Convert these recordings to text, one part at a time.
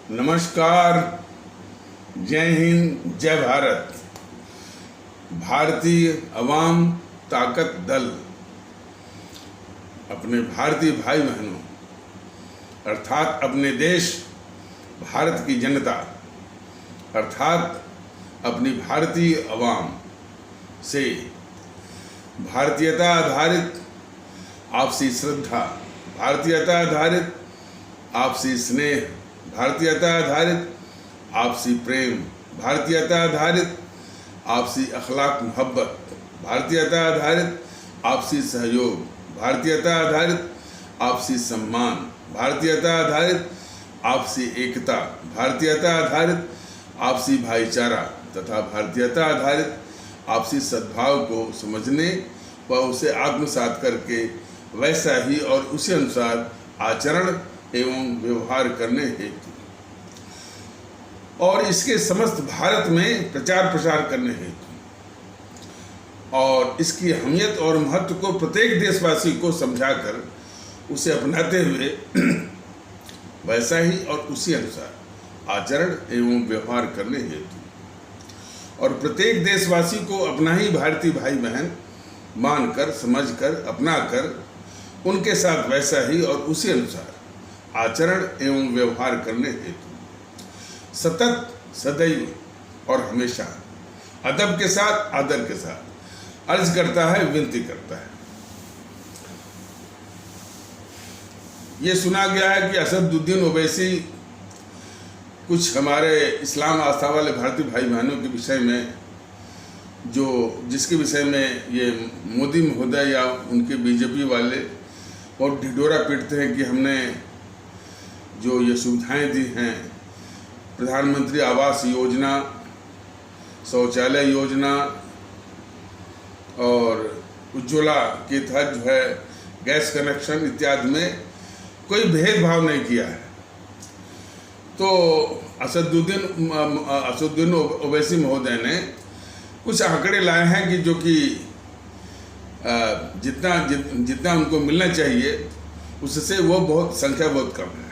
नमस्कार, जय हिंद, जय भारत। भारतीय अवाम ताकत दल अपने भारतीय भाई बहनों अर्थात अपने देश भारत की जनता अर्थात अपनी भारतीय अवाम से भारतीयता आधारित आपसी श्रद्धा, भारतीयता आधारित आपसी स्नेह, भारतीयता आधारित आपसी प्रेम, भारतीयता आधारित आपसी अखलाक मोहब्बत, भारतीयता आधारित आपसी सहयोग, भारतीयता आधारित आपसी सम्मान, भारतीयता आधारित आपसी एकता, भारतीयता आधारित आपसी भाईचारा तथा भारतीयता आधारित आपसी सद्भाव को समझने व उसे आत्मसात करके वैसा ही और उसी अनुसार आचरण एवं व्यवहार करने हेतु और इसके समस्त भारत में प्रचार प्रसार करने हेतु और इसकी अहमियत और महत्व को प्रत्येक देशवासी को समझाकर उसे अपनाते हुए वैसा ही और उसी अनुसार आचरण एवं व्यवहार करने हेतु और प्रत्येक देशवासी को अपना ही भारतीय भाई बहन मानकर, समझकर, अपनाकर उनके साथ वैसा ही और उसी अनुसार आचरण एवं व्यवहार करने हेतु सतत, सदैव और हमेशा अदब के साथ, आदर के साथ अर्ज करता है, विनती करता है। ये सुना गया है कि असदुद्दीन ओवैसी कुछ हमारे इस्लाम आस्था वाले भारतीय भाई बहनों के विषय में जिसके विषय में ये मोदी महोदय या उनके बीजेपी वाले और ढिढोरा पीटते हैं कि हमने जो ये सुविधाएं दी हैं, प्रधानमंत्री आवास योजना, शौचालय योजना और उज्ज्वला के तहत जो है गैस कनेक्शन इत्यादि में कोई भेदभाव नहीं किया है। तो असदुद्दीन ओवैसी महोदय ने कुछ आंकड़े लाए हैं कि जो कि जितना उनको मिलना चाहिए उससे वो संख्या बहुत कम है।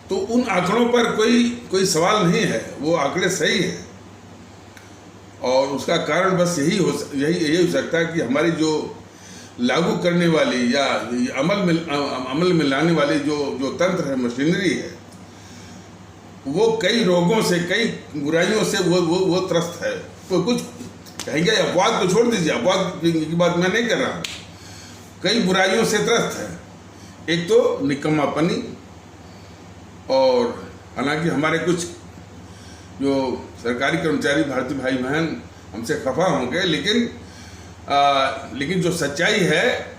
तो उन आंकड़ों पर कोई सवाल नहीं है, वो आंकड़े सही हैं और उसका कारण बस यही हो सकता है कि हमारी जो लागू करने वाली या अमल में लाने वाली जो तंत्र है, मशीनरी है, वो कई रोगों से, कई बुराइयों से वो त्रस्त है। तो कुछ कहेंगे अपवाद को छोड़ दीजिए, अपवाद की बात मैं नहीं कर रहा हूँ, कई बुराइयों से त्रस्त है। एक तो निकम्मापनी और हालांकि हमारे कुछ जो सरकारी कर्मचारी भारतीय भाई बहन हमसे खफा होंगे, लेकिन जो सच्चाई है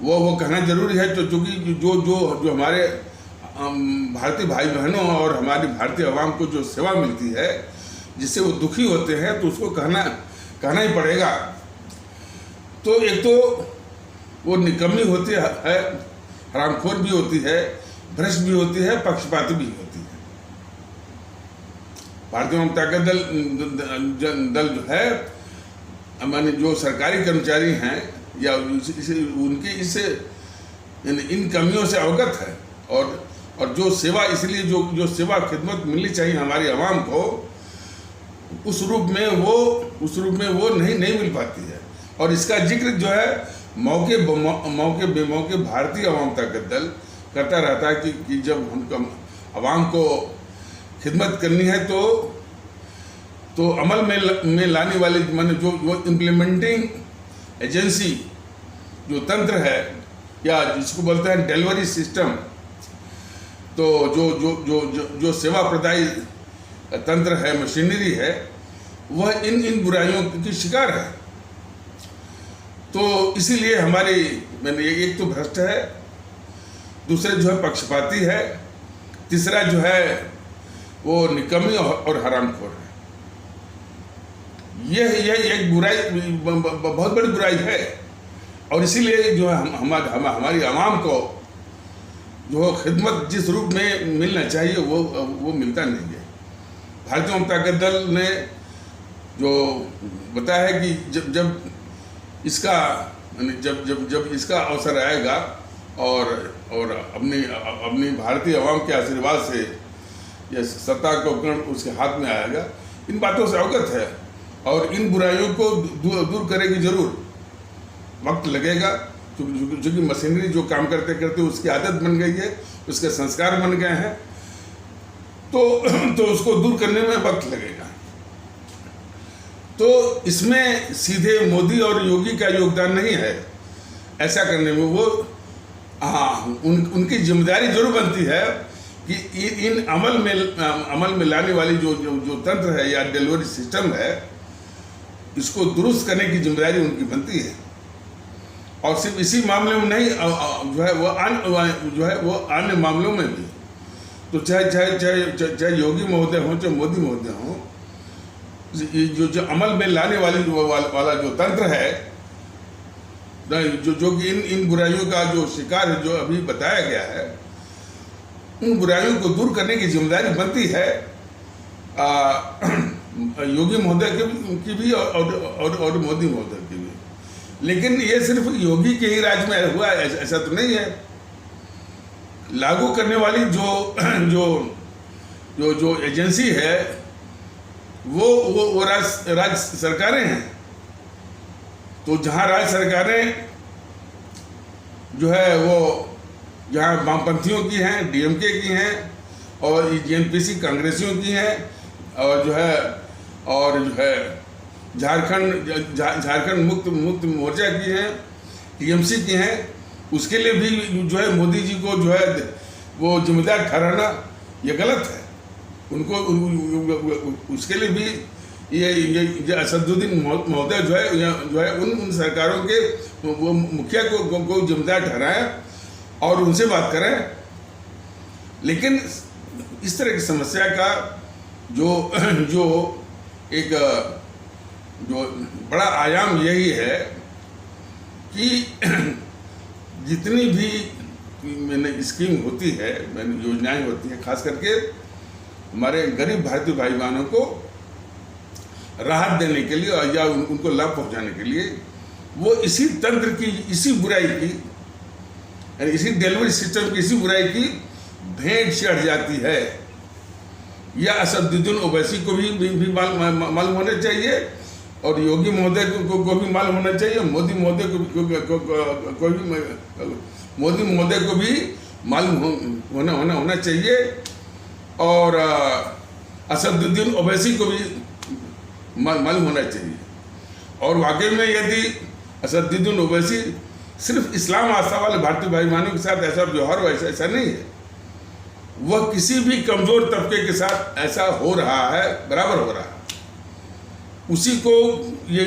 वो कहना जरूरी है। क्योंकि जो हमारे भारतीय भाई बहनों और हमारी भारतीय आवाम को जो सेवा मिलती है, जिससे वो दुखी होते हैं, तो उसको कहना ही पड़ेगा। तो एक तो वो निकम्मी होती है, हरामखोर भी होती है, भ्रष्ट भी होती है, पक्षपाती भी होती है। भारतीय जनता दल जो है, माने जो सरकारी कर्मचारी हैं या उनकी इन कमियों से अवगत है और जो सेवा, इसलिए जो सेवा खिदमत मिलनी चाहिए हमारी आवाम को, उस रूप में वो नहीं मिल पाती है। और इसका जिक्र जो है मौके बेमौके भारतीय अवाम ताकत दल करता रहता है कि जब हम आवाम को खिदमत करनी है तो अमल में लाने वाले माने जो इम्प्लीमेंटिंग एजेंसी जो तंत्र है या जिसको बोलते हैं डिलीवरी सिस्टम, तो जो सेवा प्रदायी तंत्र है, मशीनरी है, वह इन बुराइयों की शिकार है। तो इसीलिए एक तो भ्रष्ट है, दूसरे जो है पक्षपाती है, तीसरा जो है वो निकम्मी और हरामखोर है। यह एक बुराई, बहुत बड़ी बुराई है। और इसीलिए जो है हमारी आवाम को जो खिदमत जिस रूप में मिलना चाहिए वो मिलता नहीं है। भारतीय जनता दल ने जो बताया है कि जब इसका अवसर आएगा और और अपनी भारतीय आवाम के आशीर्वाद से यह सत्ता का उपकरण उसके हाथ में आएगा, इन बातों से अवगत है और इन बुराइयों को दूर करेगी जरूर। वक्त लगेगा, क्योंकि मशीनरी जो काम करते करते उसकी आदत बन गई है, उसके संस्कार बन गए हैं, तो उसको दूर करने में वक्त लगेगा। तो इसमें सीधे मोदी और योगी का योगदान नहीं है ऐसा करने में। वो उनकी जिम्मेदारी जरूर बनती है कि इन अमल में लाने वाली जो तंत्र है या डिलीवरी सिस्टम है, इसको दुरुस्त करने की जिम्मेदारी उनकी बनती है। और सिर्फ इसी मामले में नहीं, जो है वो अन्य मामलों में भी। तो चाहे योगी महोदय हों, चाहे मोदी महोदय हों, जो अमल में लाने वाला जो तंत्र है, जो कि इन बुराइयों का जो शिकार है, जो अभी बताया गया है, उन बुराइयों को दूर करने की जिम्मेदारी बनती है योगी महोदय की भी और मोदी महोदय की भी। लेकिन ये सिर्फ योगी के ही राज में हुआ ऐसा तो नहीं है। लागू करने वाली जो एजेंसी है वो राज्य सरकारें हैं। तो जहाँ राज्य सरकारें जो है वो जहाँ वामपंथियों की हैं, डीएमके की हैं, और जेएनपीसी कांग्रेसियों की हैं, और जो है झारखंड मुक्त मोर्चा की हैं, टीएमसी की हैं, उसके लिए भी जो है मोदी जी को जो है वो जिम्मेदार ठहराना ये गलत है। उनको उसके लिए भी ये असदुद्दीन महोदय जो है उन सरकारों के वो मुखिया को जिम्मेदार ठहराएं और उनसे बात करें। लेकिन इस तरह की समस्या का जो एक बड़ा आयाम यही है कि जितनी भी स्कीम होती है, योजनाएं होती हैं, खास करके हमारे गरीब भारतीय भाई बहनों को राहत देने के लिए या उनको लाभ पहुंचाने के लिए, वो इसी तंत्र की, इसी बुराई की, यानी इसी डिलीवरी सिस्टम की, इसी बुराई की भेंट चढ़ जाती है। या असदुद्दीन ओवैसी को भी मालूम होना चाहिए, और योगी महोदय को भी मालूम होना चाहिए, मोदी महोदय को भी मालूम होना चाहिए, और असदुद्दीन ओवैसी को भी मालूम होना चाहिए। और वाकई में यदि असदुद्दीन ओवैसी सिर्फ इस्लाम आस्था वाले भारतीय भाई बहनों के साथ ऐसा व्यवहार हो, ऐसा नहीं है, वह किसी भी कमजोर तबके के साथ ऐसा हो रहा है, बराबर हो रहा है। उसी को ये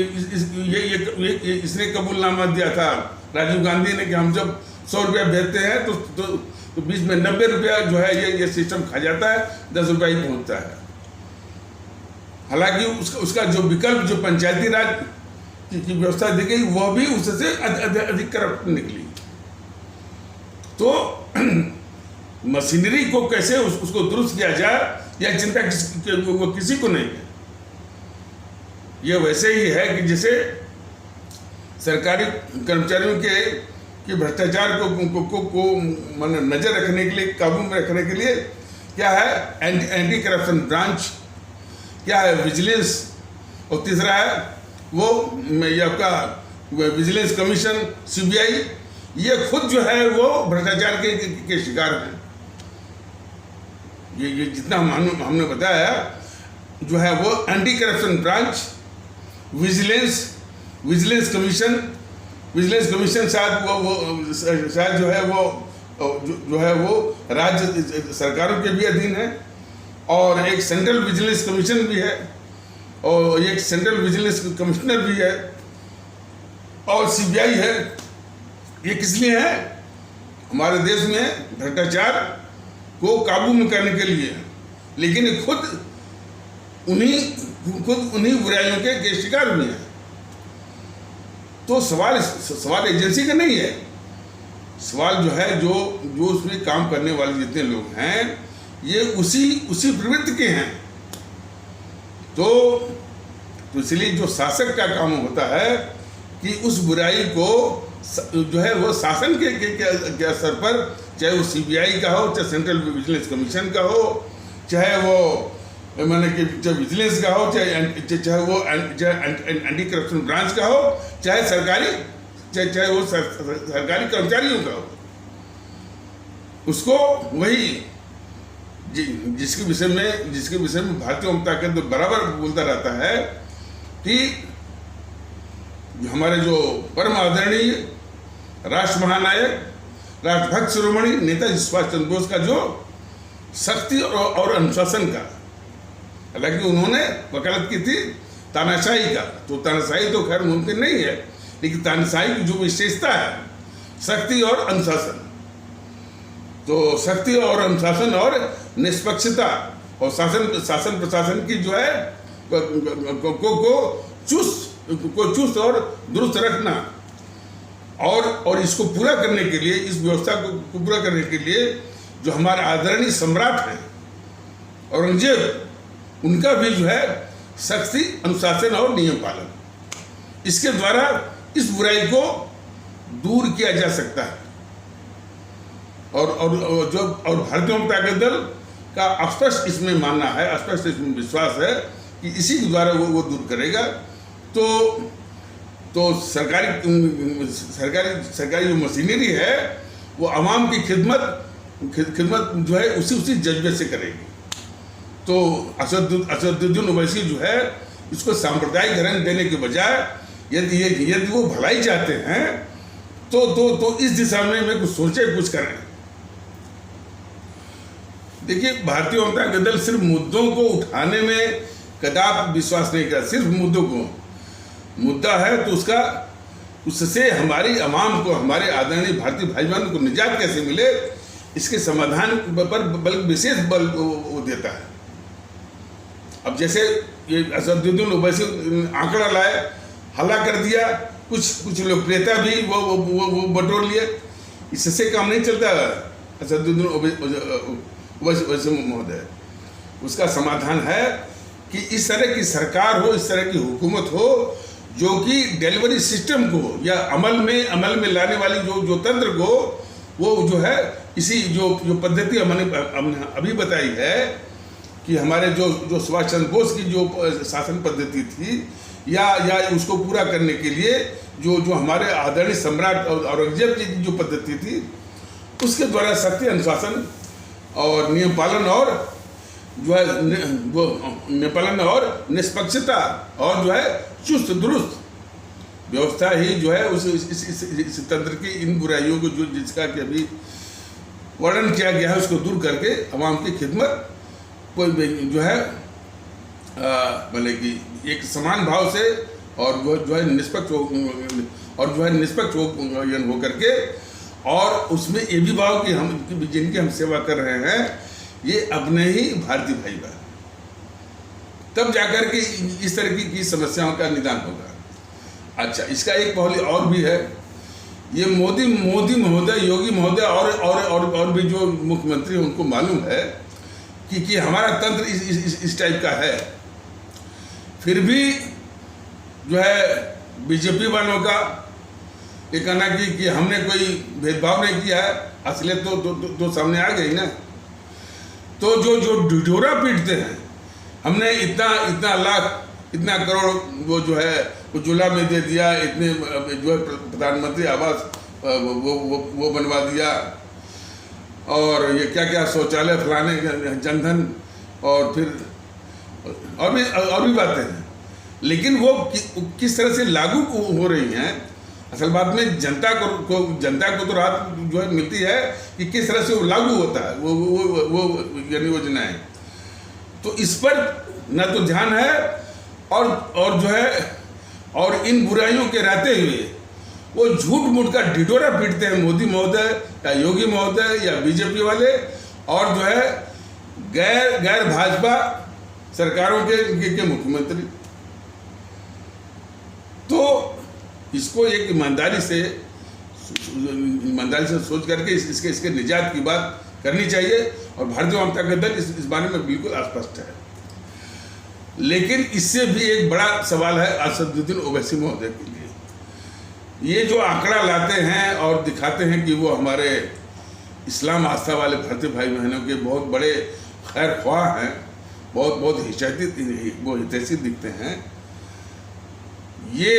इसने कबूलनामा दिया था राजीव गांधी ने कि हम जब 100 रुपया भेजते हैं तो बीच में 90 रुपया जो है ये सिस्टम खा जाता है, 10 रुपया ही पहुंचता है। हालांकि उसका जो विकल्प, जो पंचायती राज की व्यवस्था दी गई, वह भी उससे अधिक करप्ट निकली। तो मशीनरी को कैसे उसको दुरुस्त किया जाए, यह चिंता वो किसी को नहीं है। यह वैसे ही है कि जैसे सरकारी कर्मचारियों के भ्रष्टाचार को नजर रखने के लिए, काबू में रखने के लिए क्या है एंटी करप्शन ब्रांच, क्या है विजिलेंस, और तीसरा है वो ये आपका विजिलेंस कमीशन, सीबीआई। ये खुद जो है वो भ्रष्टाचार के शिकार हैं। ये जितना हमने बताया जो है वो anti corruption branch, vigilance commission शायद जो है वो राज्य सरकारों के भी अधीन है, और एक सेंट्रल विजिलेंस कमीशन भी है, और एक सेंट्रल विजिलेंस कमिश्नर भी है, और सीबीआई है। ये किस लिए है? हमारे देश में भ्रष्टाचार को काबू में करने के लिए। लेकिन खुद उन्हीं बुराइयों के शिकार भी हैं। तो सवाल एजेंसी का नहीं है, सवाल जो है जो उसमें काम करने वाले जितने लोग हैं, ये उसी प्रवृत्ति के हैं। तो इसलिए जो शासक का काम होता है कि उस बुराई को जो है वो शासन के स्तर पर, चाहे वो सीबीआई का हो, चाहे सेंट्रल विजिलेंस कमीशन का हो, चाहे वो मैंने कि चाहे विजिलेंस का हो, चाहे वो एंटी करप्शन ब्रांच का हो, चाहे चाहे वो सरकारी कर्मचारियों का हो, उसको वही जिसके विषय में भारतीय जनता पार्टी बराबर बोलता रहता है कि हमारे जो परम आदरणीय राष्ट्र महानायक राष्ट्रभक्त शिरोमणि नेताजी सुभाष चंद्र बोस का जो शक्ति और अनुशासन का, हालांकि उन्होंने वकालत की थी तानाशाही का, तो तानाशाही तो खैर मुमकिन नहीं है, लेकिन तानाशाही की जो विशेषता है शक्ति और अनुशासन, तो शक्ति और अनुशासन और निष्पक्षता और शासन प्रशासन की जो है को चुस्त और दुरुस्त रखना, और इसको पूरा करने के लिए, इस व्यवस्था को पूरा करने के लिए जो हमारे आदरणीय सम्राट हैं औरंगजेब, उनका भी जो है शक्ति, अनुशासन और नियम पालन, इसके द्वारा इस बुराई को दूर किया जा सकता है। और भारतीय जनता दल का स्पष्ट इसमें मानना है, स्पष्ट इसमें विश्वास है कि इसी के द्वारा वो दूर करेगा। तो सरकारी जो मशीनरी है वो आवाम की खिदमत जो है उसी जज्बे से करेगी। तो असदुद्दीन ओवैसी जो है इसको सांप्रदायिक रंग देने के बजाय यदि वो भलाई चाहते हैं तो इस दिशा में कुछ सोचे, कुछ करें। देखिए, भारतीय जनता दल सिर्फ मुद्दों को उठाने में कदापि विश्वास नहीं करता, सिर्फ मुद्दों को, मुद्दा है तो उससे हमारी आवाम को, हमारे आदरणीय भारतीय भाई बहन को निजात कैसे मिले, इसके समाधान पर विशेष बल वो देता है। अब जैसे ये असदुद्दीन ओवैसी आंकड़ा लाए, हल्ला कर दिया, कुछ लोकप्रियता भी वो बटोर लिए, इससे काम नहीं चलता। असदुद्दीन ओवैसी महोदय, उसका समाधान है कि इस तरह की सरकार हो, इस तरह की हुकूमत हो जो कि डिलीवरी सिस्टम को या अमल में लाने वाली जो तंत्र को, वो जो है इसी जो पद्धति हमने अभी बताई है कि हमारे जो सुभाष चंद्र बोस की जो शासन पद्धति थी या उसको पूरा करने के लिए जो हमारे आदरणीय सम्राट औरंगजेब की जो पद्धति थी, उसके द्वारा शक्ति, अनुशासन और नियम पालन और जो है वो नियम और निष्पक्षता और जो है चुस्त दुरुस्त व्यवस्था ही जो है इस तंत्र की इन बुराइयों को जिसका कि अभी वर्णन किया गया है उसको दूर करके अवाम की खिदमत को जो है मतलब कि एक समान भाव से और वो जो है निष्पक्ष हो करके, और उसमें ये भी भाव कि हम जिनकी हम सेवा कर रहे हैं ये अपने ही भारतीय भाई बहन, तब जाकर के इस तरह की समस्याओं का निदान होगा। अच्छा, इसका एक पहलू और भी है, ये मोदी महोदय, योगी महोदय और भी जो मुख्यमंत्री हैं उनको मालूम है कि हमारा तंत्र इस टाइप का है, फिर भी जो है बीजेपी वालों का ये कहना कि हमने कोई भेदभाव नहीं किया है, असलियत तो सामने आ गई ना। तो जो ढिढोरा पीटते हैं, हमने इतना लाख इतना करोड़ वो जो है उज्ज्वला में दे दिया, इतने जो है प्रधानमंत्री आवास वो बनवा दिया, और ये क्या शौचालय फलाने जनधन, और फिर और भी बातें हैं, लेकिन वो किस तरह से लागू हो रही हैं, असल बात में जनता को तो राहत जो है मिलती है कि किस तरह से वो लागू होता है वो यानी योजनाएं, तो इस पर न तो ध्यान है और जो है और इन बुराइयों के रहते हुए वो झूठ मूठ का ढिढोरा पीटते हैं मोदी महोदय या योगी महोदय या बीजेपी वाले, और जो है गैर भाजपा सरकारों के मुख्यमंत्री। तो इसको एक ईमानदारी से सोच करके इसके निजात की बात करनी चाहिए, और भारतीय जनता दल इस बारे में बिल्कुल अस्पष्ट है। लेकिन इससे भी एक बड़ा सवाल है असदुद्दीन ओवैसी महोदय के लिए ये जो आंकड़ा लाते हैं और दिखाते हैं कि वो हमारे इस्लाम आस्था वाले भारतीय भाई बहनों के बहुत बड़े खैर ख्वाह हैं, बहुत हितैषी दिखते हैं, ये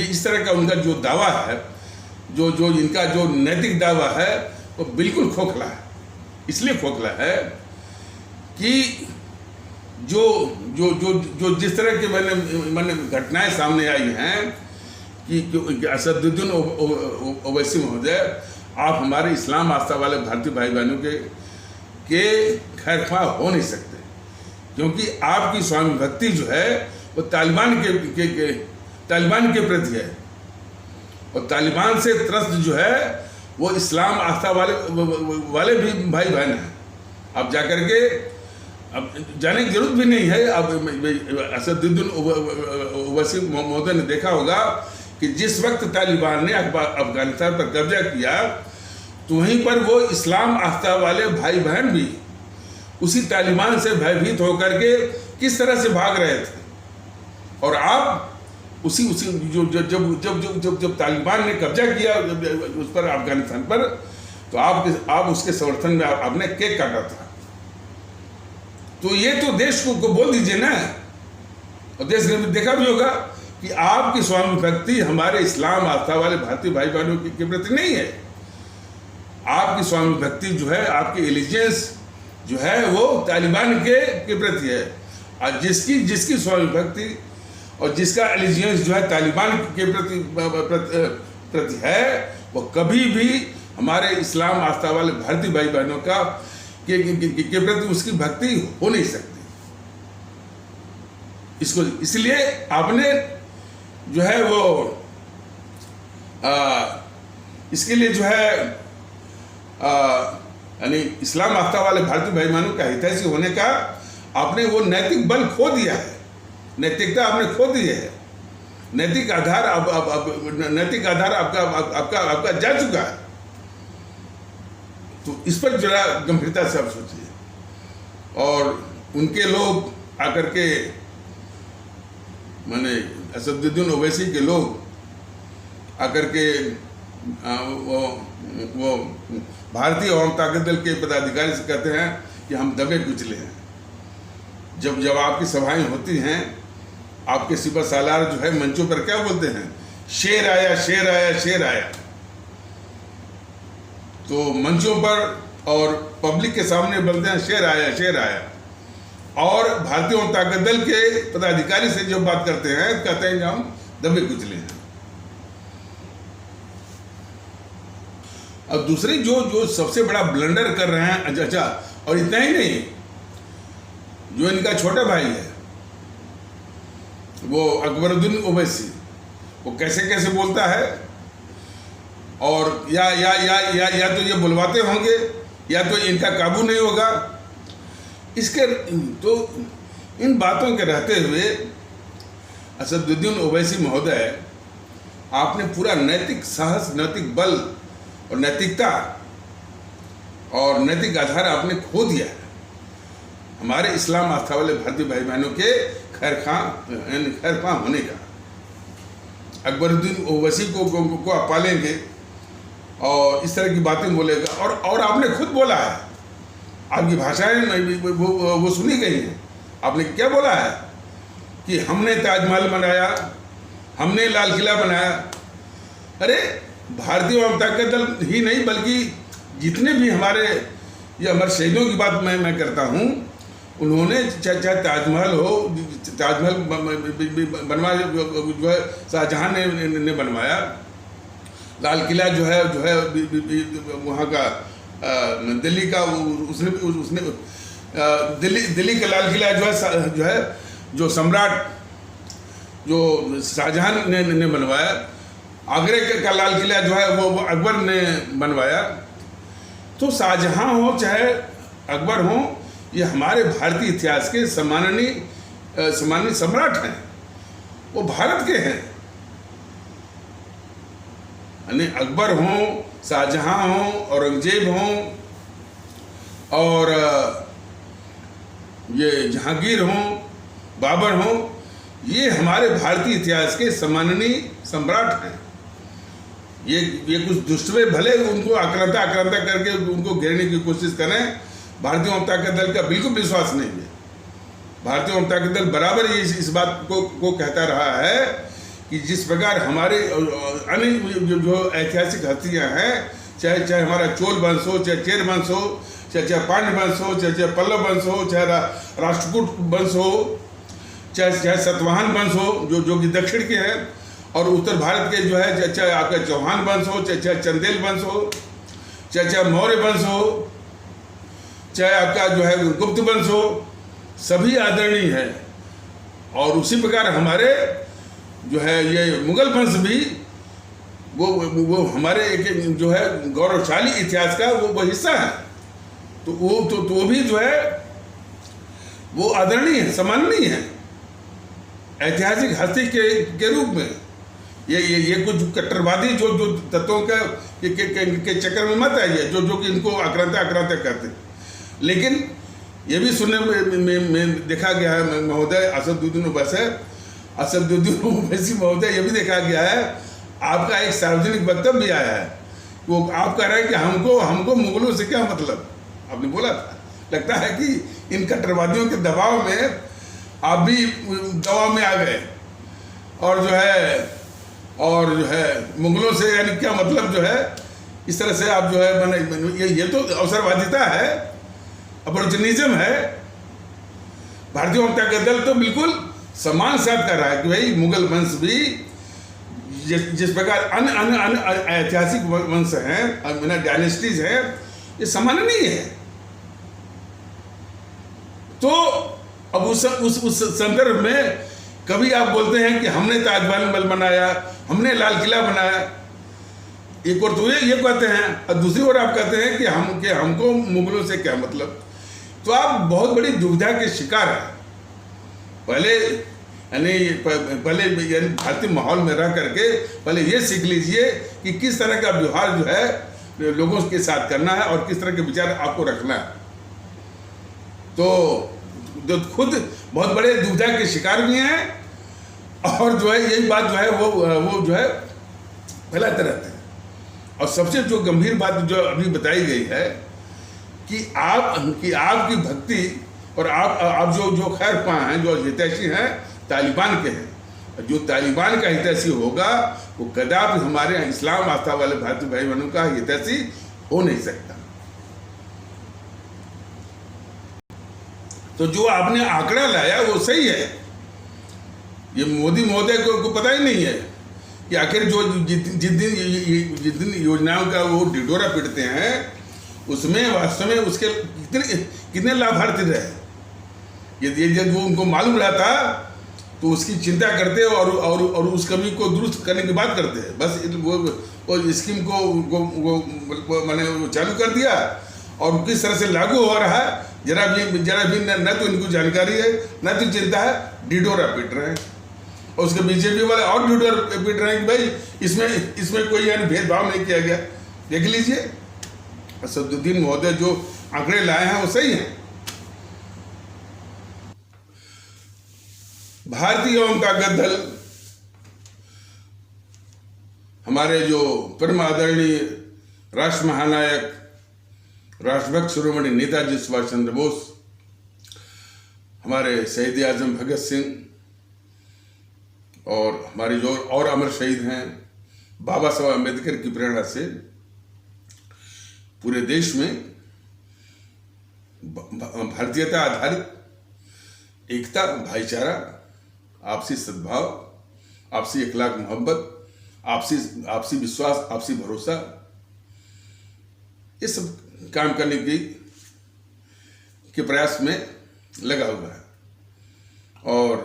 इस तरह का उनका जो दावा है, जो इनका जो नैतिक दावा है, वो बिल्कुल खोखला है। इसलिए खोखला है कि जो जिस तरह के मैंने घटनाएं सामने आई हैं कि असदुद्दीन ओवैसी महोदय, आप हमारे इस्लाम आस्था वाले भारतीय भाई बहनों के खैरख्वाह हो नहीं सकते, क्योंकि आपकी स्वामी भक्ति जो है वो तालिबान के प्रति है, और तालिबान से त्रस्त जो है वो इस्लाम आस्था वाले भी भाई बहन हैं। अब जाकर के अब जाने की जरूरत भी नहीं है। अब असदुद्दीन ओवैसी महोदय ने देखा होगा कि जिस वक्त तालिबान ने अफगानिस्तान पर कब्जा किया, तो वहीं पर वो इस्लाम आस्था वाले भाई बहन भी उसी तालिबान से भयभीत होकर के किस तरह से भाग रहे थे, और आप उसी जब तालिबान ने कब्जा किया उस पर, अफगानिस्तान पर, तो आप उसके समर्थन में आपने केक काटा था। तो ये तो देश को बोल दीजिए ना, और देश ने देखा भी होगा कि आपकी स्वामी भक्ति हमारे इस्लाम आस्था वाले भारतीय भाई बहनों के प्रति नहीं है। आपकी स्वामी भक्ति जो है, आपकी एलिजेंस जो है वो तालिबान के प्रति है, और जिसकी स्वामी भक्ति और जिसका एलिजेंस जो है तालिबान के प्रति है, वो कभी भी हमारे इस्लाम आस्था वाले भारतीय भाई बहनों के प्रति उसकी भक्ति हो नहीं सकती। इसलिए आपने जो है वो इसके लिए जो है यानी इस्लाम आस्था वाले भारतीय भाई बहनों का हितैषी होने का आपने वो नैतिक बल खो दिया है, नैतिकता आपने खो दी है, नैतिक आधार आपका जा चुका है। तो इस पर जरा गंभीरता से आप सोचिए। और उनके लोग आकर के, माने असदुद्दीन ओवैसी के लोग आकर के वो भारतीय अवाम ताकत दल के पदाधिकारी से कहते हैं कि हम दबे कुचले हैं। जब आपकी सभाएं होती हैं, आपके सिपह सालार जो है मंचों पर क्या बोलते हैं, शेर आया शेर आया शेर आया। तो मंचों पर और पब्लिक के सामने बोलते हैं शेर आया शेर आया, और भारतीय अवाम ताकत दल के पदाधिकारी से जब बात करते हैं कहते हैं कि हम दबे कुचले हैं। अब दूसरी जो सबसे बड़ा ब्लंडर कर रहे हैं, अच्छा, और इतना ही नहीं, जो इनका छोटा भाई है वो अकबरुद्दीन ओवैसी, वो कैसे बोलता है, और या तो ये बुलवाते होंगे या तो इनका काबू नहीं होगा। इसके तो इन बातों के रहते हुए असदुद्दीन ओवैसी महोदय, आपने पूरा नैतिक साहस, नैतिक बल और नैतिकता और नैतिक आधार आपने खो दिया है हमारे इस्लाम आस्था वाले भारतीय भाई बहनों के खैरख्वाह होने का। अकबरुद्दीन ओवैसी को आप पालेंगे और इस तरह की बातें बोलेगा, और आपने खुद बोला है, आपकी भाषाएं वो सुनी गई हैं। आपने क्या बोला है कि हमने ताजमहल बनाया, हमने लाल किला बनाया। अरे भारतीय अवाम ताकत दल ही नहीं, बल्कि जितने भी हमारे शहीदों की बात मैं करता हूँ, उन्होंने चाहे ताजमहल हो, ताजमहल बनवाया जो है शाहजहां ने बनवाया, लाल किला जो है वहाँ का दिल्ली का उसने दिल्ली का लाल किला जो है जो सम्राट जो शाहजहां ने बनवाया, आगरे का लाल किला जो है वो अकबर ने बनवाया। तो शाहजहां हो चाहे अकबर हो, ये हमारे भारतीय इतिहास के सम्माननीय सम्राट हैं, वो भारत के हैं। यानी अकबर हों, शाहजहां हों, औरंगजेब हों, और ये जहांगीर हों, बाबर हों, ये हमारे भारतीय इतिहास के सम्माननीय सम्राट हैं। ये कुछ दुष्टवे भले उनको आक्रांता करके उनको घेरने की कोशिश करें, भारतीय जनता दल का बिल्कुल विश्वास नहीं है। भारतीय जनता दल बराबर इस बात को कहता रहा है कि जिस प्रकार हमारे अन्य जो ऐतिहासिक हस्तियां हैं, चाहे हमारा चोल वंश हो, चाहे चेर वंश हो, चाहे पांड्य वंश हो, चाहे पल्लव वंश हो, चाहे राष्ट्रकूट वंश हो, चाहे सतवाहन वंश हो जो कि दक्षिण के हैं, और उत्तर भारत के जो है चाहे आपका चौहान वंश हो, चाहे चंदेल वंश हो, चाहे मौर्य वंश हो, चाहे आपका जो है गुप्त वंश हो, सभी आदरणीय है। और उसी प्रकार हमारे जो है ये मुगल वंश भी वो हमारे एक जो है गौरवशाली इतिहास का वो हिस्सा है। तो वो भी जो है वो आदरणीय है, सम्माननीय है ऐतिहासिक हस्ती के रूप में। ये कुछ कट्टरवादी जो तत्वों के चक्कर में मत आइए जो कि इनको आक्रांता करते हैं। लेकिन ये भी सुनने में देखा गया है महोदय असदुद्दीन ओवैसी महोदय, ये भी देखा गया है आपका एक सार्वजनिक वक्तव्य भी आया है, वो आप कह रहे हैं कि हमको मुगलों से क्या मतलब, आपने बोला था। लगता है कि इन कट्टरवादियों के दबाव में आप भी दबाव में आ गए और जो है मुगलों से यानी क्या मतलब जो है इस तरह से आप जो है ये तो अवसरवादिता है, अपॉर्चुनिज्म है। भारतीय जनता दल तो बिल्कुल सम्मान साथ कर रहा है कि भाई मुगल वंश भी जिस प्रकार अन्य ऐतिहासिक वंश हैं, डायनेस्टीज हैं, ये सम्माननीय है। तो अब उस संदर्भ में कभी आप बोलते हैं कि हमने ताजमहल बनाया, हमने लाल किला बनाया, एक और तो ये कहते हैं, और दूसरी ओर आप कहते हैं कि हमको मुगलों से क्या मतलब। तो आप बहुत बड़ी दुविधा के शिकार हैं। पहले भारतीय माहौल में रह करके पहले ये सीख लीजिए कि किस तरह का व्यवहार जो है लोगों के साथ करना है और किस तरह के विचार आपको रखना है। तो खुद बहुत बड़े दुविधा के शिकार भी हैं और जो है यही बात जो है वो जो है फैलाते रहते हैं। और सबसे जो गंभीर बात जो अभी बताई गई है कि आपकी भक्ति और आप जो खैर पा हैं, जो हितैषी हैं तालिबान के हैं, जो तालिबान का हितैषी होगा वो कदापि हमारे इस्लाम आस्था वाले भारतीय भाई बहनों का हितैषी हो नहीं सकता। तो जो आपने आंकड़ा लाया वो सही है। ये मोदी महोदय को पता ही नहीं है कि आखिर जो जिस दिन योजनाओं का वो ढिढोरा पीटते हैं उसमें वास्तव में उसके कितने लाभार्थी रहे। यदि जब वो उनको मालूम रहता तो उसकी चिंता करते और उस कमी को दुरुस्त करने की बात करते हैं। बस वो स्कीम को मैंने चालू कर दिया और किस तरह से लागू हो रहा है जरा भी न तो इनको जानकारी है न तो चिंता है, ढिढोरा पीट रहे हैं। और उसके बीजेपी वाले और ढिढोरा पीट रहे हैं कि भाई इसमें कोई यानी भेदभाव नहीं किया गया। देख लीजिए असदुद्दीन महोदय जो आंकड़े लाए हैं वो सही हैं। भारतीय जनता दल हमारे जो परम आदरणीय राष्ट्र महानायक राष्ट्रभक्त शिरोमणि नेताजी सुभाष चंद्र बोस, हमारे शहीद आजम भगत सिंह और हमारे जो और अमर शहीद हैं बाबा साहब अम्बेडकर की प्रेरणा से पूरे देश में भारतीयता आधारित एकता, भाईचारा, आपसी सद्भाव, आपसी इखलाक मोहब्बत, आपसी विश्वास, आपसी भरोसा, ये सब काम करने के प्रयास में लगा हुआ है। और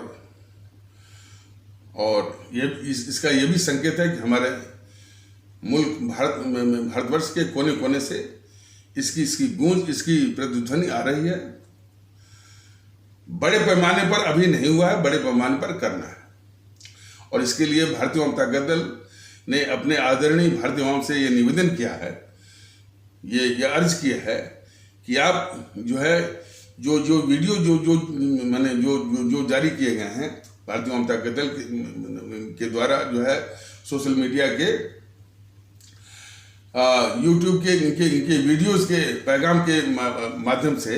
इसका ये भी संकेत है कि हमारे मुल्क भारतवर्ष के कोने कोने से इसकी गूंज, इसकी प्रतिध्वनि आ रही है। बड़े पैमाने पर अभी नहीं हुआ है, बड़े पैमाने पर करना है। और इसके लिए भारतीय जनता दल ने अपने आदरणीय भारतीय आवाम से ये निवेदन किया है, ये अर्ज किया है कि आप जो है जो वीडियो जो जारी किए गए हैं भारतीय जनता दल के द्वारा जो है सोशल मीडिया के यूट्यूब के इनके वीडियोस के पैगाम के माध्यम से,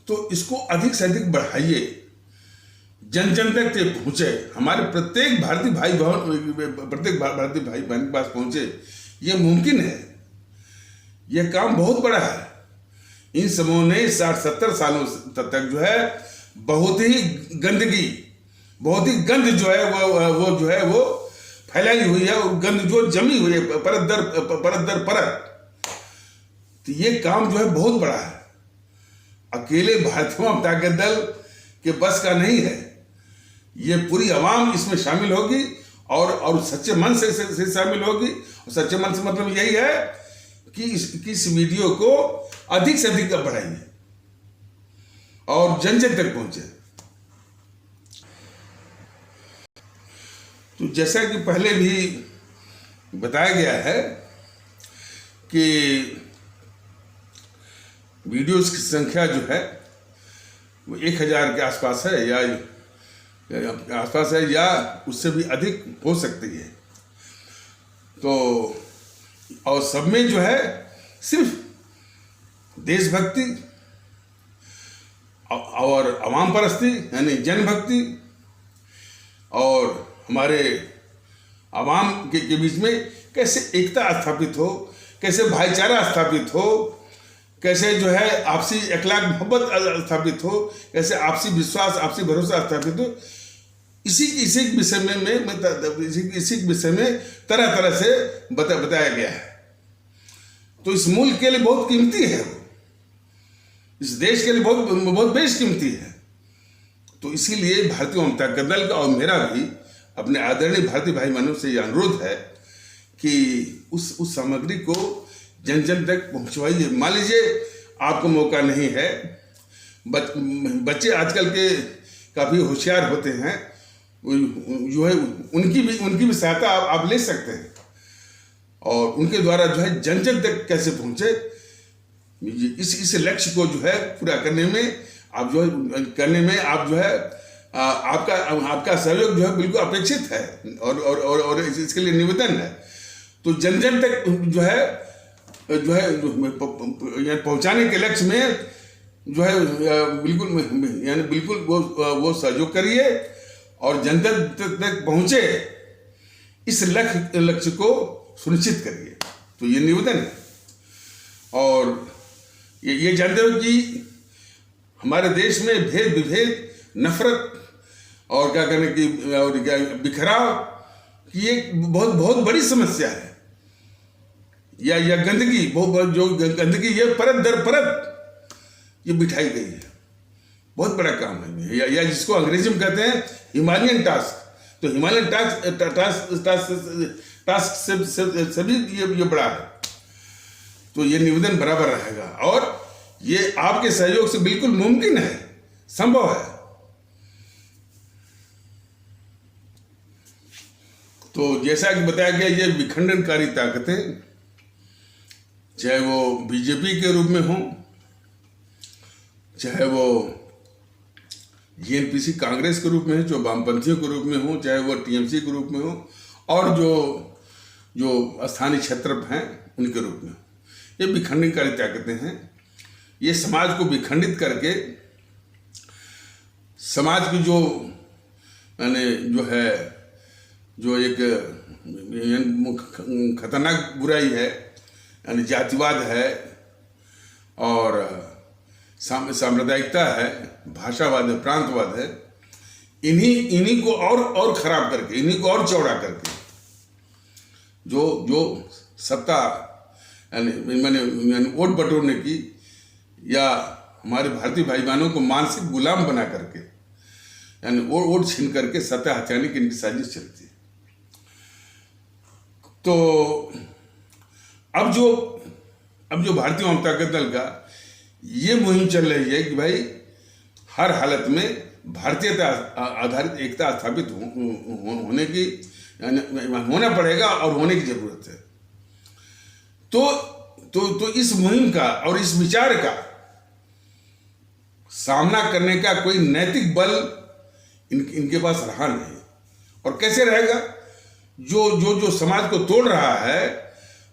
तो इसको अधिक से अधिक बढ़ाइए, जन जन तक ये पहुँचे, हमारे प्रत्येक भारतीय भाई बहन के पास पहुँचे। ये मुमकिन है, यह काम बहुत बड़ा है। इन समूहों ने 60-70 सालों तक जो है बहुत ही गंद जो है वो फैलाई हुई है, और गंद जो जमी हुई है परत दर परत। तो ये काम जो है बहुत बड़ा है, अकेले भारतीय जनता दल के बस का नहीं है। ये पूरी आवाम इसमें शामिल होगी और सच्चे मन से शामिल होगी। और सच्चे मन से मतलब यही है कि इस वीडियो को अधिक से अधिक बढ़ाइए और जन जन तक पहुंचे। तो जैसा कि पहले भी बताया गया है कि वीडियोस की संख्या जो है वो 1000 के आसपास है या उससे भी अधिक हो सकती है। तो और सब में जो है सिर्फ देशभक्ति और अवाम परस्ती यानी जनभक्ति और हमारे अवाम के बीच में कैसे एकता स्थापित हो, कैसे भाईचारा स्थापित हो, कैसे जो है आपसी अखलाक मोहब्बत स्थापित हो, कैसे आपसी विश्वास आपसी भरोसा स्थापित हो, इसी विषय में तरह तरह से बताया गया है। तो इस मुल्क के लिए बहुत कीमती है, इस देश के लिए बहुत बेशकीमती है। तो इसीलिए भारतीय जनता दल का और मेरा भी अपने आदरणीय भारतीय भाई बहनों से यह अनुरोध है कि उस सामग्री को जन जन तक पहुंचवाइए। मान लीजिए आपको मौका नहीं है, बच्चे आजकल के काफ़ी होशियार होते हैं, जो है उनकी भी सहायता आप ले सकते हैं और उनके द्वारा जो है जन जन तक कैसे पहुंचे, इस लक्ष्य को जो है पूरा करने में आप जो है आपका सहयोग जो है बिल्कुल अपेक्षित है और इसके लिए निवेदन है। तो जन जन तक जो है पहुंचाने के लक्ष्य में जो है बिल्कुल वो सहयोग करिए और जन जन तक पहुंचे, इस लक्ष्य को सुनिश्चित करिए। तो ये निवेदन है। और ये जानते हो कि हमारे देश में भेद विभेद, नफरत और क्या कहने की और बिखराव की एक बहुत बड़ी समस्या है। या गंदगी, जो गंदगी ये परत दर परत ये बिठाई गई है, बहुत बड़ा काम है। या जिसको अंग्रेजी में कहते हैं हिमालयन टास्क। तो हिमालयन टास्क से भी ये बड़ा है। तो ये निवेदन बराबर रहेगा और ये आपके सहयोग से बिल्कुल मुमकिन है, संभव है। तो जैसा कि बताया गया, ये विखंडनकारी ताकतें चाहे वो बीजेपी के रूप में हो, चाहे वो जीएनपीसी कांग्रेस के रूप में हो, जो वामपंथियों के रूप में हो, चाहे वो टीएमसी के रूप में हो, और जो स्थानीय क्षेत्र हैं उनके रूप में, ये विखंडनकारी ताकतें हैं। ये समाज को विखंडित करके समाज की जो एक खतरनाक बुराई है, यानी जातिवाद है और सांप्रदायिकता है, भाषावाद है, प्रांतवाद है, इन्हीं को और खराब करके, इन्हीं को और चौड़ा करके जो सत्ता यानी वोट बटोरने की या हमारे भारतीय भाई बहनों को मानसिक गुलाम बना करके यानी वोट छीन करके सत्ता हथियाने की इनकी साजिश चलती है। तो अब जो भारतीय जनता दल का ये मुहिम चल रही है कि भाई हर हालत में भारतीयता आधारित एकता स्थापित होने की होना पड़ेगा और होने की जरूरत है। तो इस मुहिम का और इस विचार का सामना करने का कोई नैतिक बल इनके पास रहा नहीं। और कैसे रहेगा? जो समाज को तोड़ रहा है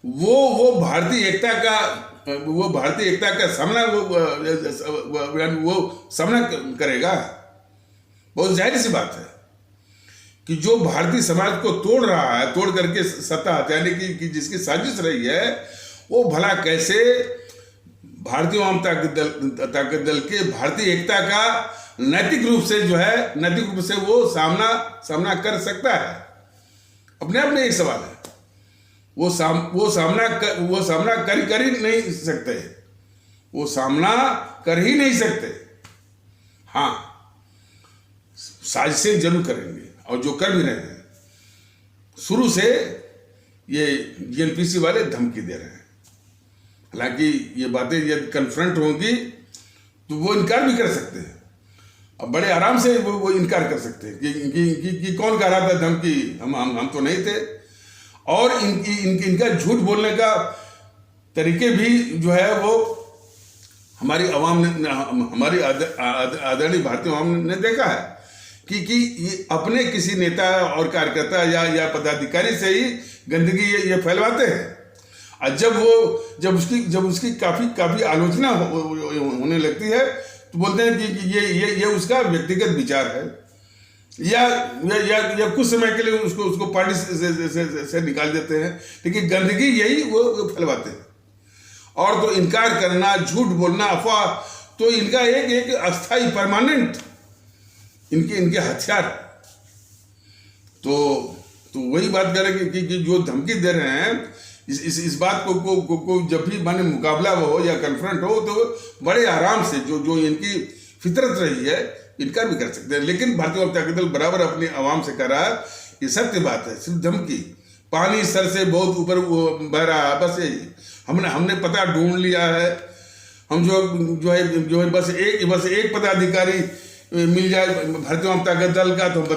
वो भारतीय एकता का सामना वो सामना करेगा। बहुत जाहिर सी बात है कि जो भारतीय समाज को तोड़ रहा है, तोड़ करके सत्ता हटाने की जिसकी साजिश रही है, वो भला कैसे भारतीय आवाम ताकत दल के भारतीय एकता का नैतिक रूप से वो सामना कर सकता है? अपने आप में एक सवाल है। वो सामना कर ही नहीं सकते, वो सामना कर ही नहीं सकते। हाँ, साजिशें जरूर करेंगे, और जो कर भी रहे हैं। शुरू से ये जीएनपीसी वाले धमकी दे रहे हैं। हालांकि ये बातें यदि कन्फ्रंट होंगी तो वो इनकार भी कर सकते हैं, अब बड़े आराम से वो इनकार कर सकते हैं कि कौन कह रहा था धमकी, हम तो नहीं थे। और इनका झूठ बोलने का तरीके भी जो है वो हमारी आदरणीय भारतीय आवाम ने देखा है कि ये अपने किसी नेता और कार्यकर्ता या पदाधिकारी से ही गंदगी ये फैलवाते हैं। और जब उसकी काफी आलोचना होने लगती है तो बोलते हैं कि ये उसका व्यक्तिगत विचार है, या कुछ समय के लिए उसको पार्टी से निकाल देते हैं, लेकिन गंदगी यही वो फैलवाते हैं। और तो इनकार करना, झूठ बोलना, अफवाह तो इनका एक अस्थाई परमानेंट इनके हथियार। तो वही बात करें कि जो धमकी दे रहे हैं, इस बात को जब भी माने मुकाबला हो या कन्फ्रंट हो तो बड़े आराम से जो इनकी फितरत रही है इनकार भी कर सकते हैं। लेकिन भारतीय जनता दल बराबर अपनी आवाम से कह रहा है, ये सत्य बात है, सिर्फ धमकी, पानी सर से बहुत ऊपर बह रहा है, बस यही हमने पता ढूंढ लिया है। हम जो है बस एक पदाधिकारी मिल जाए भारतीय जनता दल का तो हम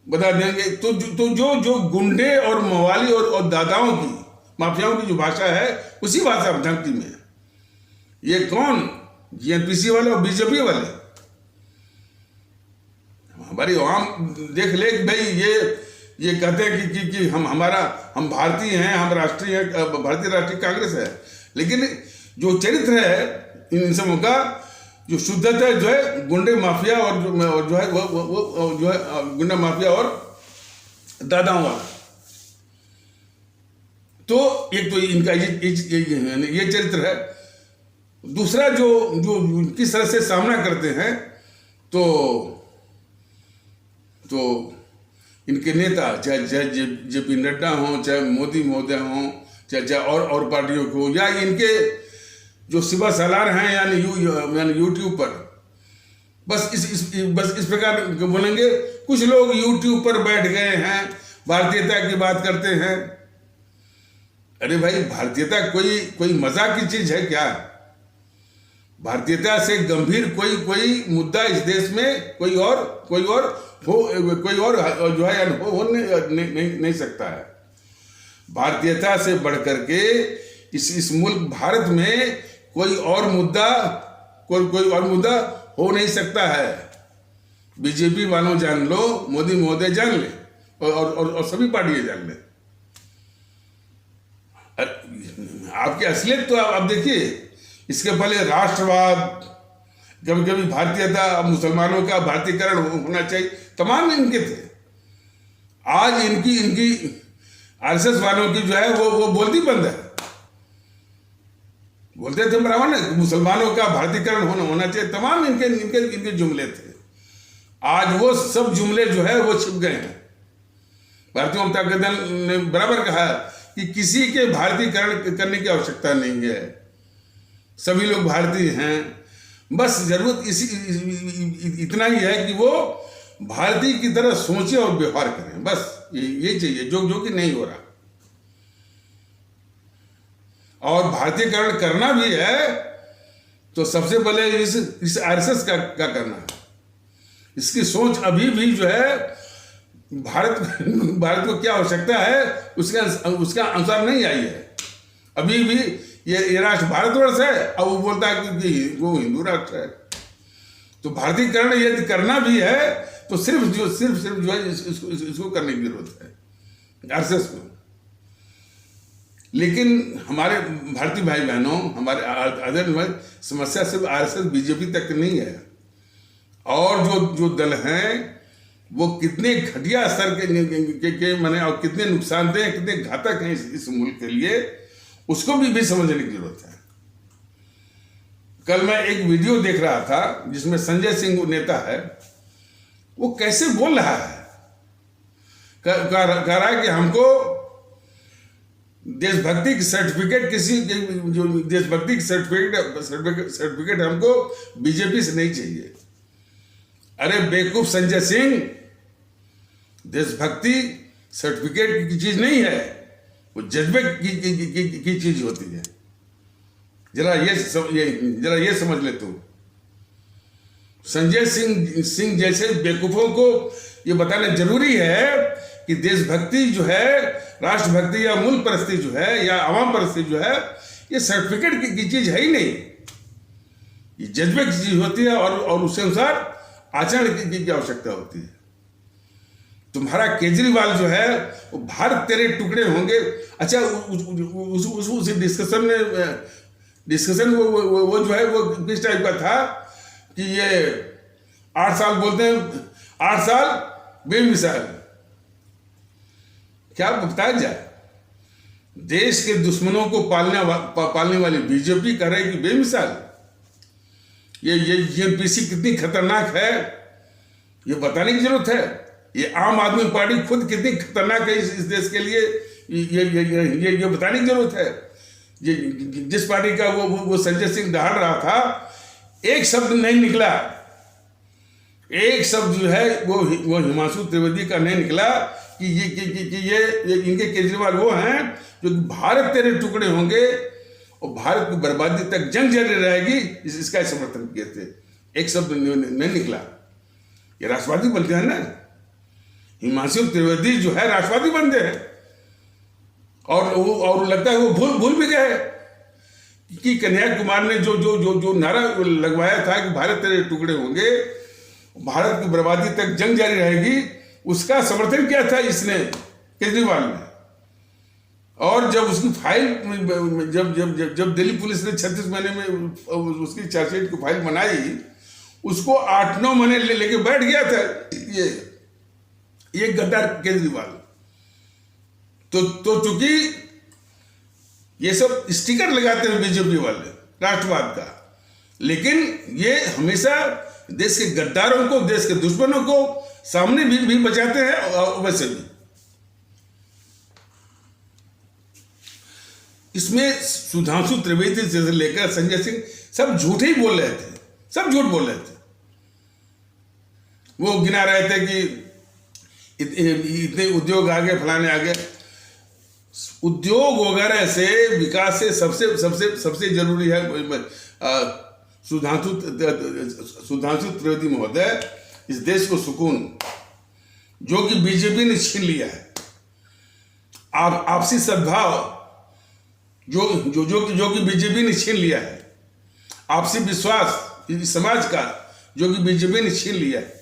बता देंगे। तो जो गुंडे और मवाली और दादाओं की, माफियाओं की जो भाषा है, उसी भाषा धमकी में ये कौन, जीएनपीसी वाले और बीजेपी वाले। हमारी आवाम देख ले भाई, ये कहते हैं कि हम भारतीय हैं, हम भारतीय राष्ट्रीय कांग्रेस है, लेकिन जो चरित्र है इन सबों का, जो शुद्धता जो है गुंडे माफिया और जो है वो जो है गुंडा माफिया और दादाओं वाला। तो एक तो इनका ये चरित्र है। दूसरा जो किस तरह से सामना करते हैं, तो इनके नेता चाहे जेपी नड्डा हों, चाहे मोदी महोदय हों, चाहे और पार्टियों को, या इनके जो सिवा सालार हैं यानी यूट्यूब पर, बस इस प्रकार बोलेंगे। कुछ लोग यूट्यूब पर बैठ गए हैं, भारतीयता की बात करते हैं। अरे भाई, भारतीयता कोई मजाक की चीज है क्या? भारतीयता से गंभीर कोई मुद्दा इस देश में कोई और जो है हो नहीं सकता है। भारतीयता से बढ़कर के इस मुल्क भारत में कोई और मुद्दा हो नहीं सकता है। बीजेपी वालों जान लो, मोदी महोदय जान ले, और सभी पार्टियां जान ले। आपकी असलियत तो आप देखिए, इसके पहले राष्ट्रवाद, कभी भारतीयता, मुसलमानों का भारतीयकरण होना चाहिए, तमाम इनके थे। आज इनकी आरएसएस वालों की जो है वो बोलती बंद है। बोलते थे ब्राह्मण, मुसलमानों का भारतीयकरण होना चाहिए, तमाम इनके जुमले थे। आज वो सब जुमले जो है वो छिप गए हैं। भारतीय जनता दल ने बराबर कहा कि किसी के भारतीयकरण करने की आवश्यकता नहीं है, सभी लोग भारतीय हैं। बस जरूरत इतना ही है कि वो भारतीय की तरह सोचे और व्यवहार करें, बस ये चाहिए, जो कि नहीं हो रहा। और भारतीयकरण करना भी है तो सबसे पहले इस आरएसएस का करना है। इसकी सोच अभी भी जो है भारत को क्या आवश्यकता है उसका अनुसार नहीं आई है। अभी भी ये राष्ट्र भारतवर्ष है, अब वो बोलता है कि वो हिंदू राष्ट्र है। तो भारतीयकरण यदि करना भी है तो सिर्फ जो है इसको करने की जरूरत है, आरएसएस को। लेकिन हमारे भारतीय भाई बहनों, हमारे अदर समस्या सिर्फ आरएसएस बीजेपी तक नहीं है, और जो दल हैं वो कितने घटिया स्तर के माने और कितने नुकसानदेह, कितने घातक हैं इस मुल्क के लिए, उसको भी समझने की जरूरत है। कल मैं एक वीडियो देख रहा था जिसमें संजय सिंह नेता है, वो कैसे बोल रहा है, कह रहा है कि हमको देशभक्ति की सर्टिफिकेट, किसी जो देशभक्ति की सर्टिफिकेट हमको बीजेपी से नहीं चाहिए। अरे बेवकूफ संजय सिंह, देशभक्ति सर्टिफिकेट की चीज नहीं है, वो जज्बे की चीज होती है। जरा ये समझ ले तू। संजय सिंह जैसे बेवकूफों को ये बताना जरूरी है कि देशभक्ति जो है, राष्ट्रभक्ति या मुल्क परस्ती जो है, या आवाम परस्ती जो है, ये सर्टिफिकेट की चीज है ही नहीं, ये जज्बे की चीज होती है, और उसके अनुसार आचरण की आवश्यकता होती है। तुम्हारा केजरीवाल जो है वो भारत तेरे टुकड़े होंगे। अच्छा, उस डिस्कशन वो जो है वो किस टाइप का था कि ये 8 साल बोलते हैं, 8 साल बेमिसाल। क्या बताया जाए, देश के दुश्मनों को पालने वाली बीजेपी कह रही कि बेमिसाल। ये पीसी कितनी खतरनाक है, ये बताने की जरूरत है। ये आम आदमी पार्टी खुद कितनी खतरनाक है इस देश के लिए, ये बताने की जरूरत है। जिस पार्टी का वो संजय सिंह दहाड़ रहा था, एक शब्द नहीं निकला, एक शब्द जो है वो हिमांशु त्रिवेदी का नहीं निकला कि ये इनके केजरीवाल वो हैं जो भारत तेरे टुकड़े होंगे और भारत की बर्बादी तक जंग जारी रहेगी, इसका समर्थन किए थे। एक शब्द नहीं निकला। ये राष्ट्रवादी बनते हैं ना, हिमांशु त्रिवेदी जो है राष्ट्रवादी बनते हैं, और लगता है वो भूल भी गए कि कन्हैया ने जो नारा लगवाया था कि भारत तेरे टुकड़े होंगे, भारत की बर्बादी तक जंग जारी रहेगी, उसका समर्थन किया था इसने, केजरीवाल ने। और जब उसकी फाइल जब दिल्ली पुलिस ने 36 महीने में उसकी चार्जशीट की फाइल बनाई, उसको 8-9 महीने लेके बैठ गया था ये गद्दार केजरीवाल। तो चूंकि ये सब स्टिकर लगाते हैं बीजेपी वाले राष्ट्रवाद का, लेकिन ये हमेशा देश के गद्दारों को, देश के दुश्मनों को सामने भी बचाते हैं, और वैसे भी इसमें सुधांशु त्रिवेदी से लेकर संजय सिंह सब झूठ ही बोल रहे थे, सब झूठ बोल रहे थे। वो गिना रहे थे कि इतने उद्योग आ गए, फलाने आ गए। उद्योग वगैरह से, विकास से सबसे जरूरी है सुधांशु त्रिवेदी महोदय, इस देश को सुकून, जो कि बीजेपी ने छीन लिया है। आपसी सद्भाव जो कि बीजेपी ने छीन लिया है, आपसी विश्वास इस समाज का जो कि बीजेपी ने छीन लिया है।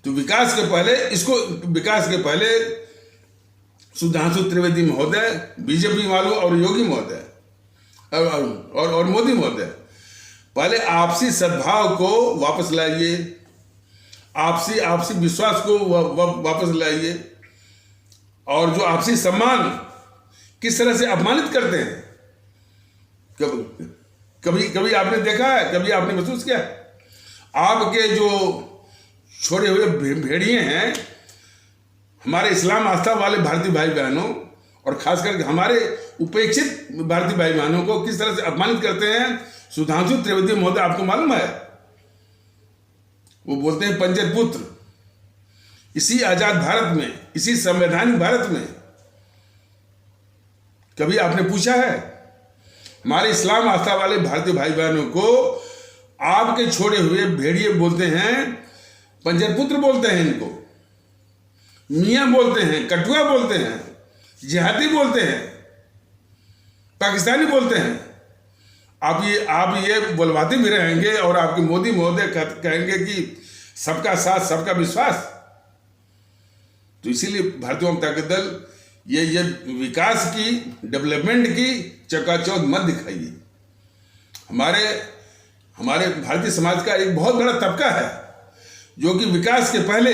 तो विकास के पहले सुधांशु त्रिवेदी महोदय, बीजेपी वालों और योगी महोदय और मोदी महोदय, पहले आपसी सद्भाव को वापस लाइए, आपसी विश्वास को वापस लाइए। और जो आपसी सम्मान किस तरह से अपमानित करते हैं, कभी आपने देखा है, कभी आपने महसूस किया? आपके जो छोड़े हुए भेड़िए हैं, हमारे इस्लाम आस्था वाले भारतीय भाई बहनों, और खास करके हमारे उपेक्षित भारतीय भाई बहनों को किस तरह से अपमानित करते हैं सुधांशु त्रिवेदी महोदय, आपको मालूम है? वो बोलते हैं पंचर पुत्र। इसी आजाद भारत में, इसी संवैधानिक भारत में कभी आपने पूछा है? हमारे इस्लाम आस्था वाले भारतीय भाई बहनों को आपके छोड़े हुए भेड़िए बोलते हैं, पंचर पुत्र बोलते हैं, इनको मियां बोलते हैं, कठुआ बोलते हैं, जिहादी बोलते हैं, पाकिस्तानी बोलते हैं। आप ये बुलवाते भी रहेंगे, और आपके मोदी महोदय कहेंगे कि सबका साथ, सबका विश्वास। तो इसीलिए भारतीय जनता दल ये विकास की, डेवलपमेंट की चकाचौंध मत दिखाइए। हमारे भारतीय समाज का एक बहुत बड़ा तबका है जो कि विकास के पहले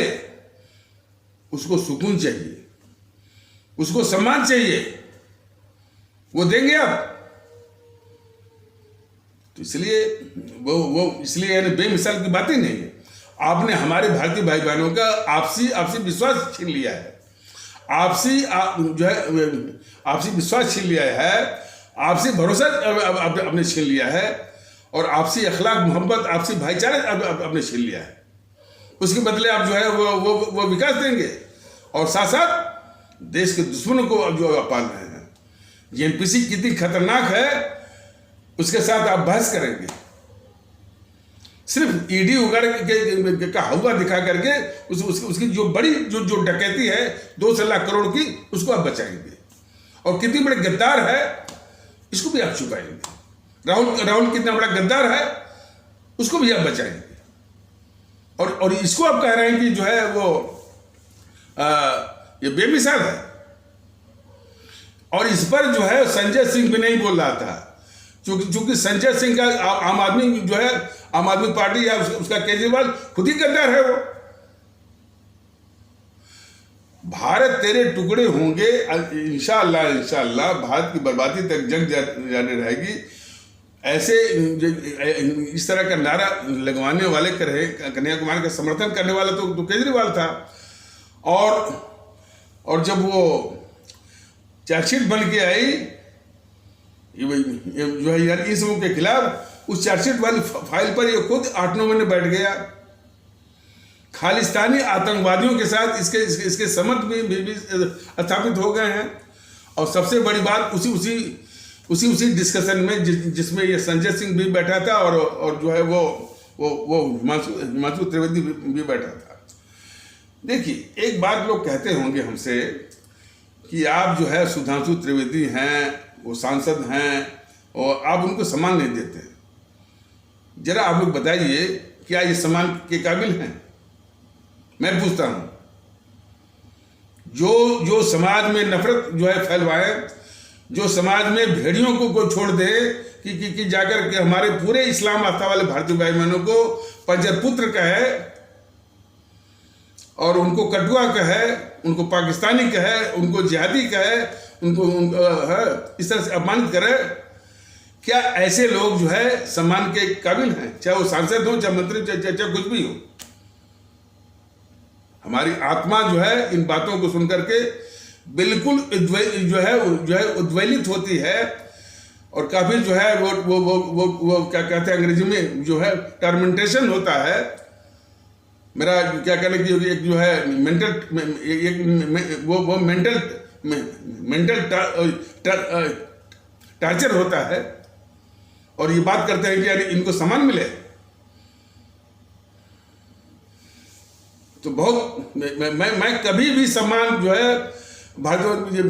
उसको सुकून चाहिए, उसको सम्मान चाहिए। वो देंगे आप? तो इसलिए वो इसलिए यानी बेमिसाल की बात ही नहीं है। आपने हमारे भारतीय भाई बहनों का आपसी विश्वास छीन लिया है, आपसी विश्वास छीन लिया है, आपसी भरोसा आपने छीन लिया है, और आपसी अखलाक, मोहब्बत, आपसी भाईचारा आपने छीन लिया है। उसके बदले आप जो है वो विकास देंगे, और साथ साथ देश के दुश्मनों को अब जो पाल रहे हैं। जेएनपीसी कितनी खतरनाक है उसके साथ आप बहस करेंगे। सिर्फ ईडी वगैरह का हवा दिखा करके उसकी जो बड़ी जो डकैती है 2 लाख करोड़ की, उसको आप बचाएंगे। और कितनी बड़े गद्दार है इसको भी आप छुपाएंगे। राहुल कितना बड़ा गद्दार है उसको भी आप बचाएंगे। और इसको आप कह रहे हैं कि जो है वो ये बेमिसाल है। और इस पर जो है संजय सिंह भी नहीं बोल रहा था, क्योंकि संजय सिंह का आम आदमी जो है, आम आदमी पार्टी या उसका केजरीवाल खुद ही गद्दार है। वो भारत तेरे टुकड़े होंगे, इंशाअल्लाह भारत की बर्बादी तक जंग जारी रहेगी। ऐसे इस तरह का नारा लगवाने वाले कन्हैया का समर्थन करने वाला तो केजरीवाल था। और जब वो चार्जशीट बन के आई जो है यार इस के खिलाफ, उस चार्जशीट वाली फाइल पर ये खुद 8-9 महीने बैठ गया। खालिस्तानी आतंकवादियों के साथ इसके संबंध भी स्थापित हो गए हैं। और सबसे बड़ी बात उसी डिस्कशन में जिसमें ये संजय सिंह भी बैठा था और जो है वो हिमांशु त्रिवेदी भी बैठा था। देखिए, एक बात लोग कहते होंगे हमसे कि आप जो है सुधांशु त्रिवेदी हैं, वो सांसद हैं और आप उनको सम्मान नहीं देते। जरा आप लोग बताइए, क्या ये सम्मान के काबिल हैं? मैं पूछता हूं। जो समाज में नफरत जो है फैलवाए, जो समाज में भेड़ियों को छोड़ दे कि जाकर के हमारे पूरे इस्लाम आस्था वाले भारतीय भाई बहनों को पंजर पुत्र कहे और उनको कटुआ कहे, उनको पाकिस्तानी कहे, उनको जिहादी कहे, उनको इस तरह से अपमानित करे, क्या ऐसे लोग जो है सम्मान के काबिल हैं? चाहे वो सांसद हो, चाहे मंत्री, चाहे कुछ भी हो। हमारी आत्मा जो है इन बातों को सुनकर के बिल्कुल जो है उद्वेलित होती है। और काफी जो है वो क्या कहते हैं अंग्रेजी में जो है टर्मेंटेशन होता है। मेरा क्या कहने की एक जो है मेंटल टार्चर होता है। और ये बात करते हैं कि यार इनको सम्मान मिले, तो बहुत मैं कभी भी सम्मान जो है भारतीय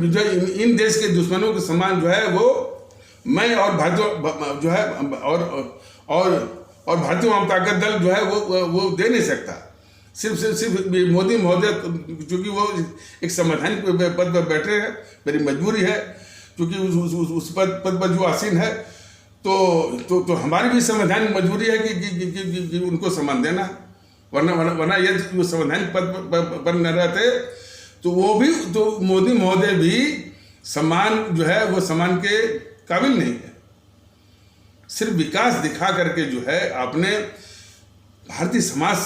इन देश के दुश्मनों के सम्मान जो है वो मैं और भारतीय जो है और भारतीय वाम ताकत दल जो है वो दे नहीं सकता। सिर्फ मोदी महोदय, क्योंकि वो एक संवैधानिक पद पर बैठे हैं, मेरी मजबूरी है, क्योंकि उस पद पर जो आसीन है, तो हमारी भी संवैधानिक मजबूरी है कि उनको सम्मान देना। वरना ये संवैधानिक पद पर न रहते तो वो भी, तो मोदी महोदय भी सम्मान जो है वो सम्मान के काबिल नहीं है। सिर्फ विकास दिखा करके जो है आपने भारतीय समाज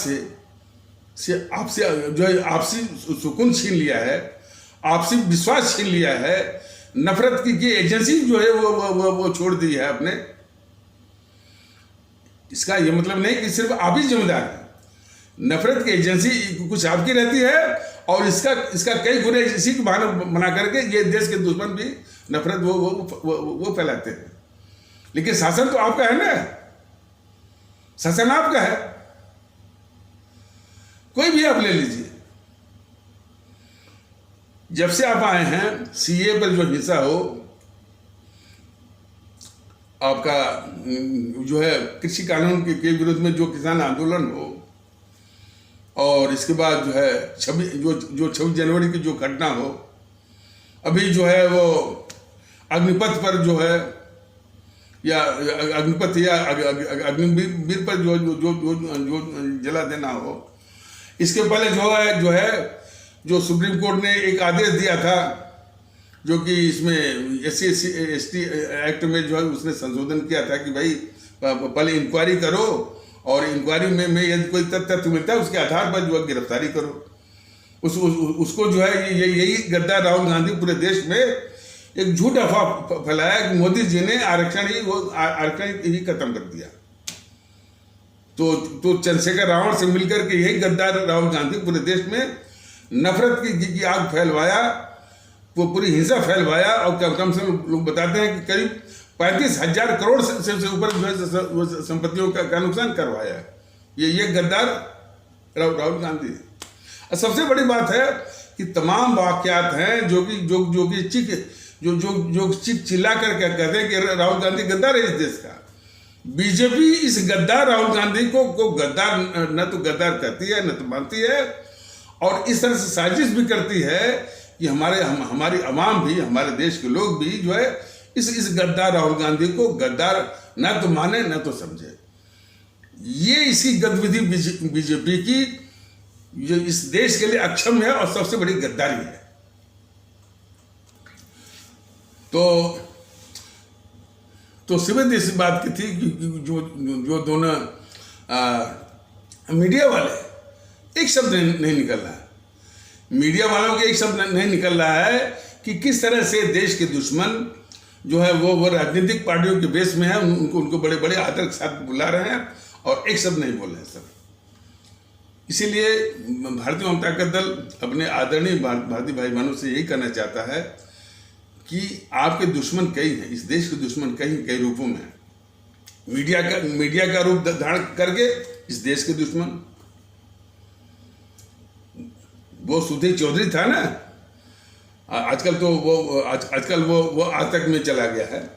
से आपसे जो है आपसी सुकून छीन लिया है, आपसी विश्वास छीन लिया है, नफरत की एजेंसी जो है वो छोड़ दी है आपने। इसका ये मतलब नहीं कि सिर्फ आप ही जिम्मेदार हैं। नफरत की एजेंसी कुछ आपकी रहती है और इसका कई गुने इसी को बहाना बना करके ये देश के दुश्मन भी नफरत वो फैलाते हैं। लेकिन शासन तो आपका है ना, शासन आपका है। कोई भी आप ले लीजिए, जब से आप आए हैं सीए पर जो हिंसा हो, आपका जो है कृषि कानून के विरोध में जो किसान आंदोलन हो, और इसके बाद जो है 26 जनवरी की जो घटना हो, अभी जो है वो अग्निपथ पर जो है या अग्निपथ या अग्निवीर पर जो जला देना हो, इसके पहले जो है जो सुप्रीम कोर्ट ने एक आदेश दिया था, जो कि इसमें SC/ST एक्ट में जो है उसने संशोधन किया था कि भाई पहले इंक्वायरी करो और इंक्वायरी में यदि कोई तथ्य मिलता है उसके आधार पर जो है गिरफ्तारी करो। उसको जो है यही गद्दार राहुल गांधी पूरे देश में एक झूठ अफवाह फैलाया कि मोदी जी ने आरक्षण ही खत्म कर दिया। तो चंद्रशेखर रावण से मिलकर के यही गद्दार राहुल गांधी पूरे देश में नफरत की आग फैलवाया, वो पूरी हिंसा फैलवाया। और कम से लोग बताते हैं कि करीब 35,000 करोड़ से ऊपर जो है संपत्तियों का नुकसान करवाया। ये गद्दार राहुल गांधी है। और सबसे बड़ी बात है कि तमाम वाकयात हैं जो कि चिल्ला कर कहते हैं कि राहुल गांधी गद्दार है इस देश का। बीजेपी इस गद्दार राहुल गांधी को गद्दार न तो गद्दार कहती है, न तो मानती है, और इस तरह से साजिश भी करती है कि हमारी अवाम भी, हमारे देश के लोग भी जो है इस गद्दार राहुल गांधी को गद्दार न तो माने न तो समझे। ये इसी गतिविधि बीजेपी की जो इस देश के लिए अक्षम है और सबसे बड़ी गद्दारी है। तो सिर्फ इस बात की थी कि जो दोनों मीडिया वाले एक शब्द नहीं निकल रहा है, मीडिया वालों के एक शब्द नहीं निकल रहा है कि किस तरह से देश के दुश्मन जो है वो राजनीतिक पार्टियों के बेस में है, उनको बड़े बड़े आदर के साथ बुला रहे हैं और एक शब्द नहीं बोल रहे हैं सर। इसीलिए भारतीय जनता दल अपने आदरणीय भारतीय भाई बहनों से यही कहना चाहता है कि आपके दुश्मन कई हैं, इस देश के दुश्मन कई रूपों में हैं। मीडिया का रूप धारण करके इस देश के दुश्मन, वो सुधीर चौधरी था ना, आजकल वो आज तक में चला गया है।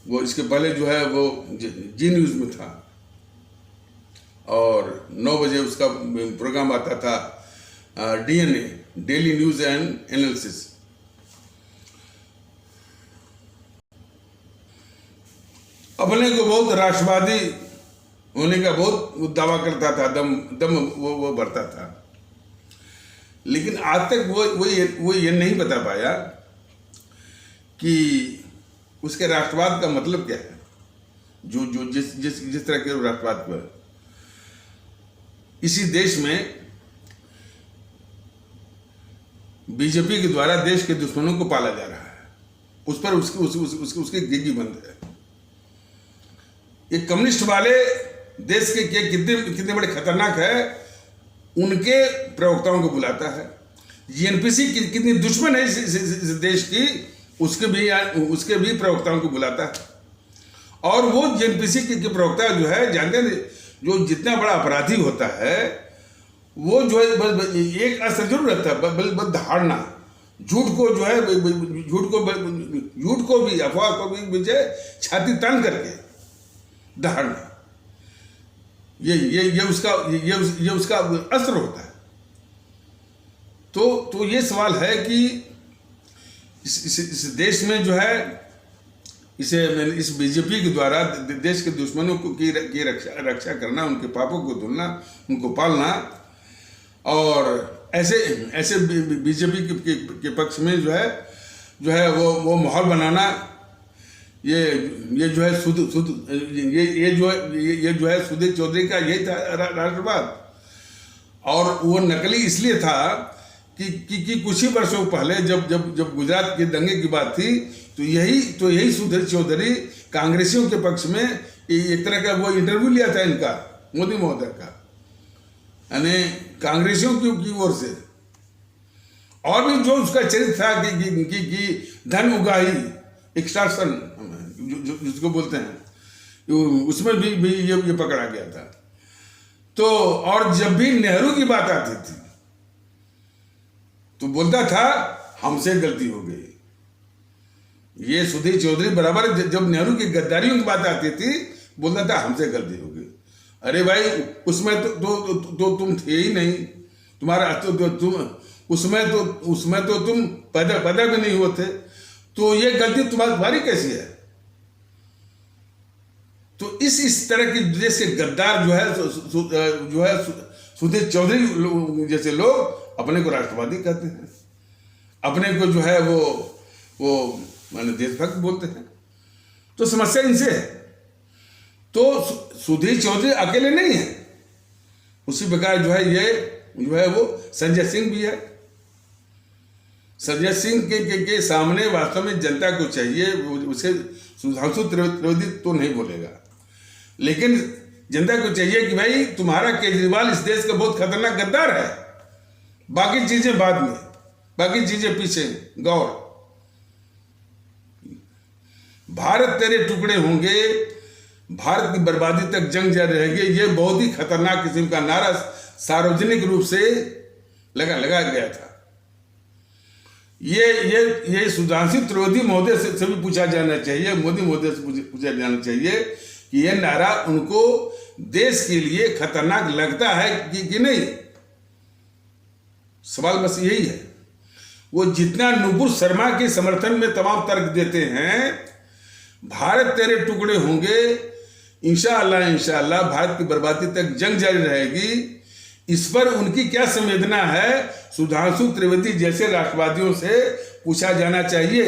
वो इसके पहले जो है वो जी न्यूज़ में था और 9 बजे उसका प्रोग्राम आता था DNA, daily news and analysis. अपने को बहुत राष्ट्रवादी होने का बहुत दावा करता था, दम वो भरता था, लेकिन आज तक वो ये नहीं बता पाया कि उसके राष्ट्रवाद का मतलब क्या है। जो जिस तरह के राष्ट्रवाद पर इसी देश में बीजेपी के द्वारा देश के दुश्मनों को पाला जा रहा है, उस पर उसकी गिग्गी बंद है। ये कम्युनिस्ट वाले देश के कितने बड़े खतरनाक है, उनके प्रवक्ताओं को बुलाता है। जीएनपीसी कितनी दुश्मन है इस देश की, उसके भी प्रवक्ताओं को बुलाता है। और वो जीएनपीसी के प्रवक्ता जो है जानते हैं, जो जितना बड़ा अपराधी होता है वो जो है बस एक असर जरूर रहता है, बस धारणा, झूठ को भी अफवाह को भी छाती तान करके धारणा, ये उसका असर होता है। तो ये सवाल है कि इस देश में जो है इस बीजेपी के द्वारा देश के दुश्मनों की रक्षा करना, उनके पापों को धुलना, उनको पालना, और ऐसे बीजेपी के पक्ष में जो है वो माहौल बनाना, ये जो है सुधीर चौधरी का यही था राष्ट्रवाद। और वो नकली इसलिए था कि कुछ ही वर्षों पहले जब गुजरात के दंगे की बात थी, तो यही सुधीर चौधरी कांग्रेसियों के पक्ष में एक तरह का वो इंटरव्यू लिया था इनका, मोदी महोदय का, यानी कांग्रेसियों की ओर से। और भी जो उसका चरित्र था कि धन उगाही, एक्सट्रैक्शन जिसको बोलते हैं, उसमें भी ये पकड़ा गया था। तो और जब भी नेहरू की बात आती थी तो बोलता था हमसे गलती हो गई। ये सुधीर चौधरी बराबर जब नेहरू की गद्दारियों की बात आती थी बोलता था हमसे गलती हो गई। अरे भाई, उसमें तो तुम थे ही नहीं, उसमें तो तुम पैदा भी नहीं हुए थे, तो ये गलती तुम्हारी कैसी है? तो इस तरह की जैसे गद्दार जो है सुधीर चौधरी जैसे लोग अपने को राष्ट्रवादी कहते हैं, अपने को जो है वो माने देशभक्त बोलते हैं। तो समस्या इनसे है। तो सुधीर चौधरी अकेले नहीं है, उसी प्रकार जो है वो संजय सिंह भी है। संजय सिंह के सामने वास्तव में जनता को चाहिए, उसे सुधांशु त्रिवेदी तो नहीं बोलेगा, लेकिन जनता को चाहिए कि भाई तुम्हारा केजरीवाल इस देश का बहुत खतरनाक गद्दार है, बाकी चीजें बाद में, बाकी चीजें पीछे, गौर। भारत तेरे टुकड़े होंगे, भारत की बर्बादी तक जंग जारी रहेगी, ये बहुत ही खतरनाक किस्म का नारा सार्वजनिक रूप से लगाया गया था। ये सुधांशु त्रिवेदी महोदय से भी पूछा जाना चाहिए, मोदी महोदय से पूछा जाना चाहिए कि यह नारा उनको देश के लिए खतरनाक लगता है कि नहीं। सवाल बस यही है। वो जितना नुपुर शर्मा के समर्थन में तमाम तर्क देते हैं, भारत तेरे टुकड़े होंगे, इंशाअल्लाह भारत की बर्बादी तक जंग जारी रहेगी, इस पर उनकी क्या संवेदना है, सुधांशु त्रिवेदी जैसे राष्ट्रवादियों से पूछा जाना चाहिए।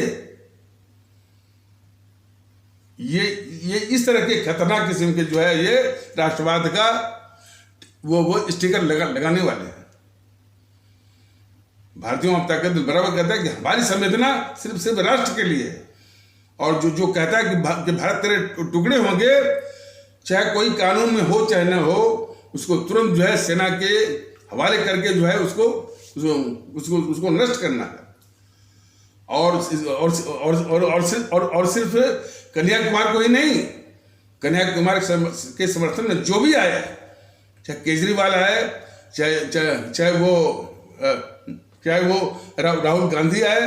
ये इस तरह के खतरनाक किस्म के जो है ये राष्ट्रवाद का वो स्टिकर लगाने वाले हैं। भारतीय जनता पार्टी बराबर कहता है कि हमारी संवेदना सिर्फ राष्ट्र के लिए है, और जो कहता है कि भारत तेरे टुकड़े होंगे, चाहे कोई कानून में हो चाहे ना हो, उसको तुरंत जो है सेना के हवाले करके जो है उसको नष्ट करना है। और सिर्फ कन्याकुमार को ही नहीं, कन्याकुमार के समर्थन में जो भी आया, चाहे केजरीवाल आए, चाहे वो राहुल गांधी आए,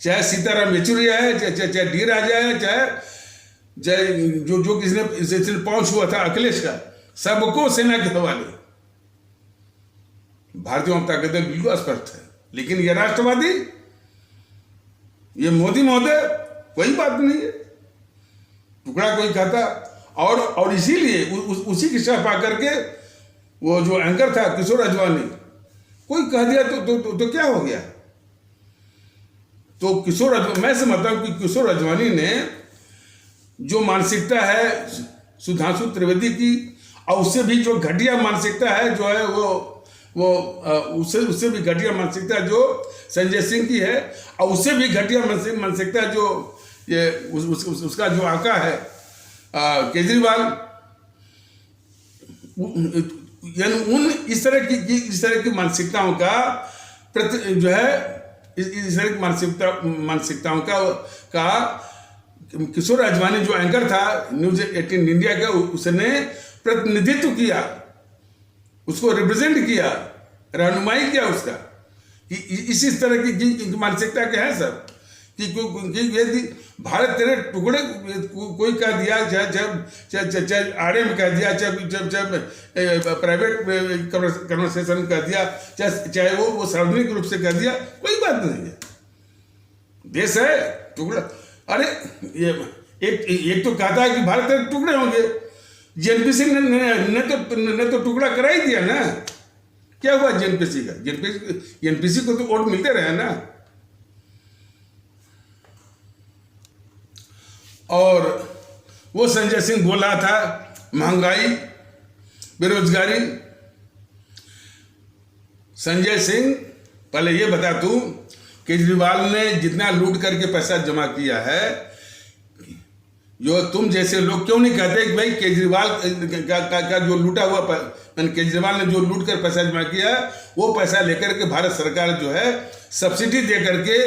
चाहे सीताराम येचुरी आए, चाहे डी राजा आए, चाहे जो किसने पहुंच हुआ था अखिलेश का, सबको सेना के हवाले। भारतीय जनता पार्टी बिल्कुल स्पष्ट है। लेकिन ये राष्ट्रवादी, ये मोदी महोदय, कोई बात नहीं है, टुकड़ा कोई कहता। और इसीलिए उसी की शह पा करके वो जो एंकर था किशोर अजवानी, कोई कह दिया तो क्या हो गया। तो मैं समझता हूं कि किशोर अजवानी ने जो मानसिकता है सुधांशु त्रिवेदी की, और उससे भी जो घटिया मानसिकता है जो है वो उससे भी घटिया मानसिकता जो संजय सिंह की है, और उससे भी घटिया मानसिकता जो ये उसका जो आका है केजरीवाल, यानी इस तरह की मानसिकताओं का जो है इस तरह की मानसिकताओं का किशोर अजवानी जो एंकर था न्यूज 18 इंडिया का, उसने प्रतिनिधित्व किया, उसको रिप्रेजेंट किया, रहनुमाई किया उसका, कि इस तरह की मानसिकता क्या है सब, कि यदि भारत तेरे टुकड़े कोई कह दिया, चाहे आड़े में कह दिया, चाहे प्राइवेट कन्वर्सेशन कह दिया, चाहे वो सार्वजनिक रूप से कह दिया, कोई बात नहीं है। देश है, टुकड़ा। अरे ये एक तो कहता है कि भारत तेरे टुकड़े होंगे, जेएनपीसी ने तो टुकड़ा करा ही दिया ना। क्या हुआ जेएनपीसी का? जेएनपीसी को तो वोट मिलते रहे ना। और वो संजय सिंह बोल रहा था महंगाई, बेरोजगारी। संजय सिंह, पहले ये बता तू, केजरीवाल ने जितना लूट करके पैसा जमा किया है, जो तुम जैसे लोग क्यों नहीं कहते कि भाई केजरीवाल का जो लूटा हुआ, केजरीवाल ने जो लूट कर पैसा जमा किया, वो पैसा लेकर के भारत सरकार जो है सब्सिडी दे करके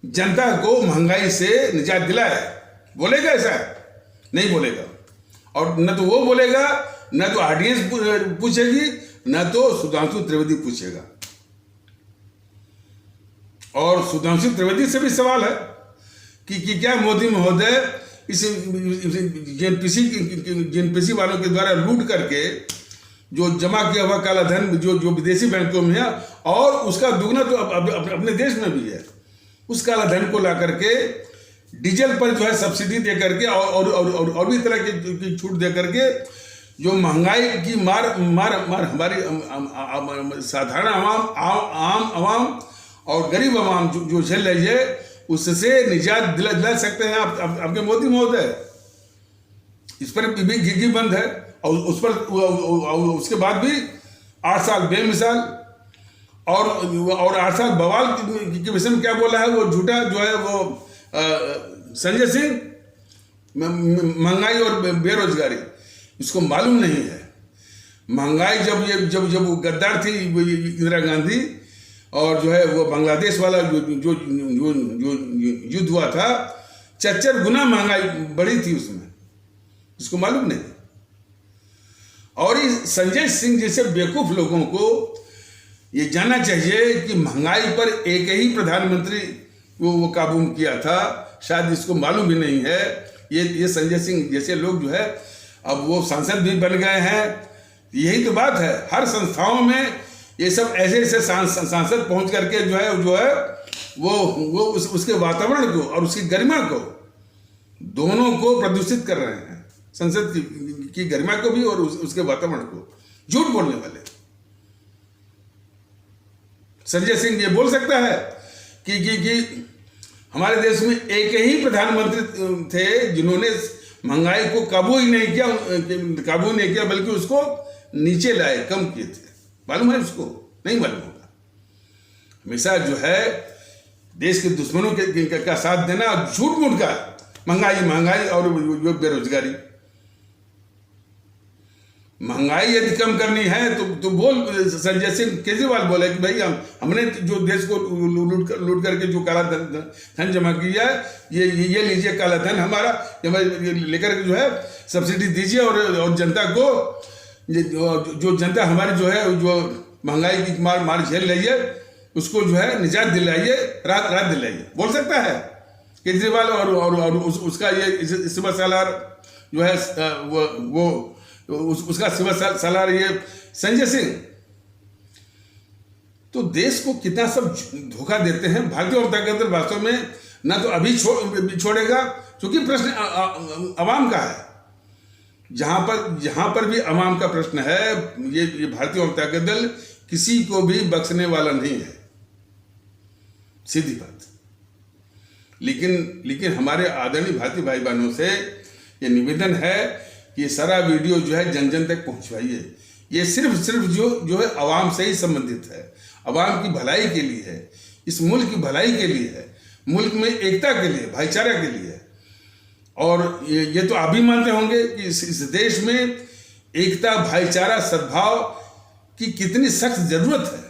जनता को महंगाई से निजात दिलाए। बोलेगा ऐसा? नहीं बोलेगा। और न तो वो बोलेगा, न तो ऑडियंस पूछेगी, न तो सुधांशु त्रिवेदी पूछेगा। और सुधांशु त्रिवेदी से भी सवाल है कि क्या मोदी महोदय इस जेएनपीसी वालों के द्वारा लूट करके जो जमा किया हुआ काला धन जो विदेशी बैंकों में है, और उसका दुगना तो अपने देश में भी है, उस काला धन को ला करके डीजल पर जो है सब्सिडी दे करके और भी तरह की छूट दे करके जो महंगाई की मार हमारी साधारण आवाम और गरीब आवाम जो झेल रही है, उससे निजात दिला सकते हैं आपके मोदी महोदय। इस पर भी घिघी बंद है, और उस पर उसके बाद भी 8 साल बेमिसाल और 8 साल बवाल के विषय में क्या बोला है वो झूठा जो है वो संजय सिंह, महंगाई और बेरोजगारी, इसको मालूम नहीं है। महंगाई जब वो गद्दार थी इंदिरा गांधी, और जो है वो बांग्लादेश वाला जो युद्ध हुआ था, 4 गुना महंगाई बढ़ी थी उसमें, इसको मालूम नहीं। और इस संजय सिंह जैसे बेवकूफ लोगों को ये जानना चाहिए कि महंगाई पर एक ही प्रधानमंत्री वो काबू में किया था, शायद इसको मालूम भी नहीं है। ये संजय सिंह जैसे लोग जो है अब वो सांसद भी बन गए हैं। यही तो बात है, हर संस्थाओं में ये सब ऐसे सांसद पहुंच करके जो है वो उसके वातावरण को और उसकी गरिमा को, दोनों को प्रदूषित कर रहे हैं, संसद की गरिमा को भी और उसके वातावरण को। झूठ बोलने वाले संजय सिंह ये बोल सकता है कि हमारे देश में एक ही प्रधानमंत्री थे जिन्होंने महंगाई को काबू नहीं किया, बल्कि उसको नीचे लाए, कम किए थे। मालूम है उसको? नहीं मालूम होगा। हमेशा जो है देश के दुश्मनों का साथ देना, झूठ मूठ का महंगाई और बेरोजगारी। महंगाई यदि कम करनी है तो बोल, संजय सिंह केजरीवाल बोले कि भाई हमने जो देश को लूट करके जो काला धन जमा किया है, ये लीजिए काला धन हमारा, लेकर के जो है सब्सिडी दीजिए, और जनता को जो जनता हमारी जो है जो महंगाई की मार झेल रही है, उसको जो है निजात दिलाइए, राहत दिलाइए। बोल सकता है केजरीवाल, और उसका ये सिवा सालार जो है वो उसका सिवा सालार ये संजय सिंह। तो देश को कितना सब धोखा देते हैं। भारतीय जनता दल वास्तव में ना तो अभी छोड़ेगा, क्योंकि प्रश्न अवाम का है। जहां पर भी अवाम का प्रश्न है, ये भारतीय जनता दल किसी को भी बख्शने वाला नहीं है, सीधी बात। लेकिन हमारे आदरणीय भारतीय भाई बहनों से ये निवेदन है कि ये सारा वीडियो जो है जन जन तक पहुंचवाइए। ये सिर्फ जो है आवाम से ही संबंधित है, आवाम की भलाई के लिए है, इस मुल्क की भलाई के लिए है, मुल्क में एकता के लिए, भाईचारा के लिए है। और ये तो आप भी मानते होंगे कि इस देश में एकता, भाईचारा, सद्भाव की कितनी सख्त जरूरत है।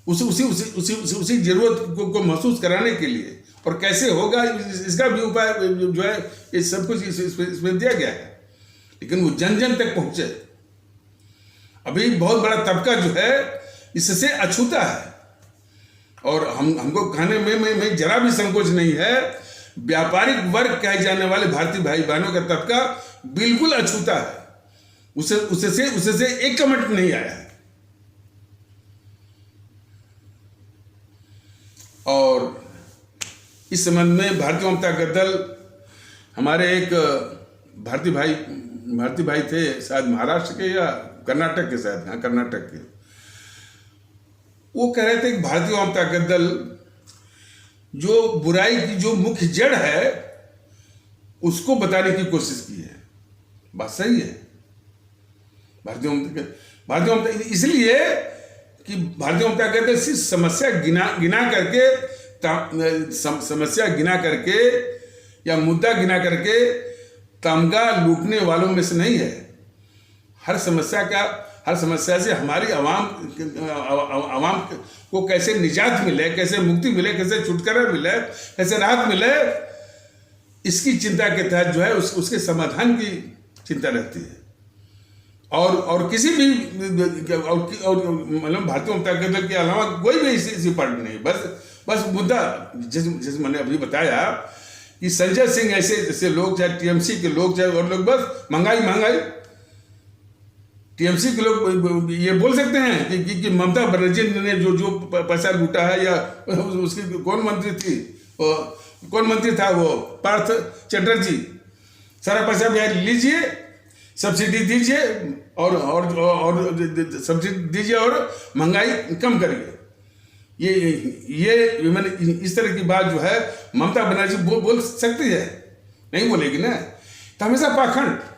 उसी जरूरत को महसूस कराने के लिए, और कैसे होगा इसका भी उपाय जो है ये सब कुछ इसमें दिया गया है। लेकिन वो जन जन तक पहुंचे। अभी बहुत बड़ा तबका जो है इससे अछूता है, और हमको कहने में जरा भी संकोच नहीं है। व्यापारिक वर्ग कहे जाने वाले भारतीय भाई बहनों का तबका बिल्कुल अछूता है। उससे एक कमेंट नहीं आया है। और इस संबंध में भारतीय जनता दल, हमारे एक भारतीय भाई थे, शायद महाराष्ट्र के या कर्नाटक के, शायद हाँ कर्नाटक के, वो कह रहे थे कि भारतीय जनता दल जो बुराई की जो मुख्य जड़ है उसको बताने की कोशिश की है। बात सही है। भारतीय जनता इसलिए कि भारतीय जनता दल सिर्फ समस्या गिना करके या मुद्दा गिना करके तमगा लूटने वालों में से नहीं है। हर समस्या से हमारी आवाम को कैसे निजात मिले, कैसे मुक्ति मिले, कैसे छुटकारा मिले, कैसे राहत मिले, इसकी चिंता के तहत जो है उसके समाधान की चिंता रहती है। और किसी भी मतलब भारतीय जनता दल के अलावा कोई भी इसी पार्टी नहीं। बस मुद्दा जैसे मैंने अभी बताया कि संजय सिंह ऐसे लोग, चाहे टीएमसी के लोग, चाहे और लोग, बस महंगाई। टीएमसी के लोग ये बोल सकते हैं कि ममता बनर्जी ने जो पैसा लूटा है, या उसकी कौन मंत्री थी, कौन मंत्री था वो, पार्थ चटर्जी, सारा पैसा बिहार लीजिए, सब्सिडी दीजिए और सब्सिडी दीजिए और महंगाई कम करिए। ये मैंने इस तरह की बात जो है ममता बनर्जी बोल सकती है? नहीं बोलेगी ना। तो हमेशा पाखंड।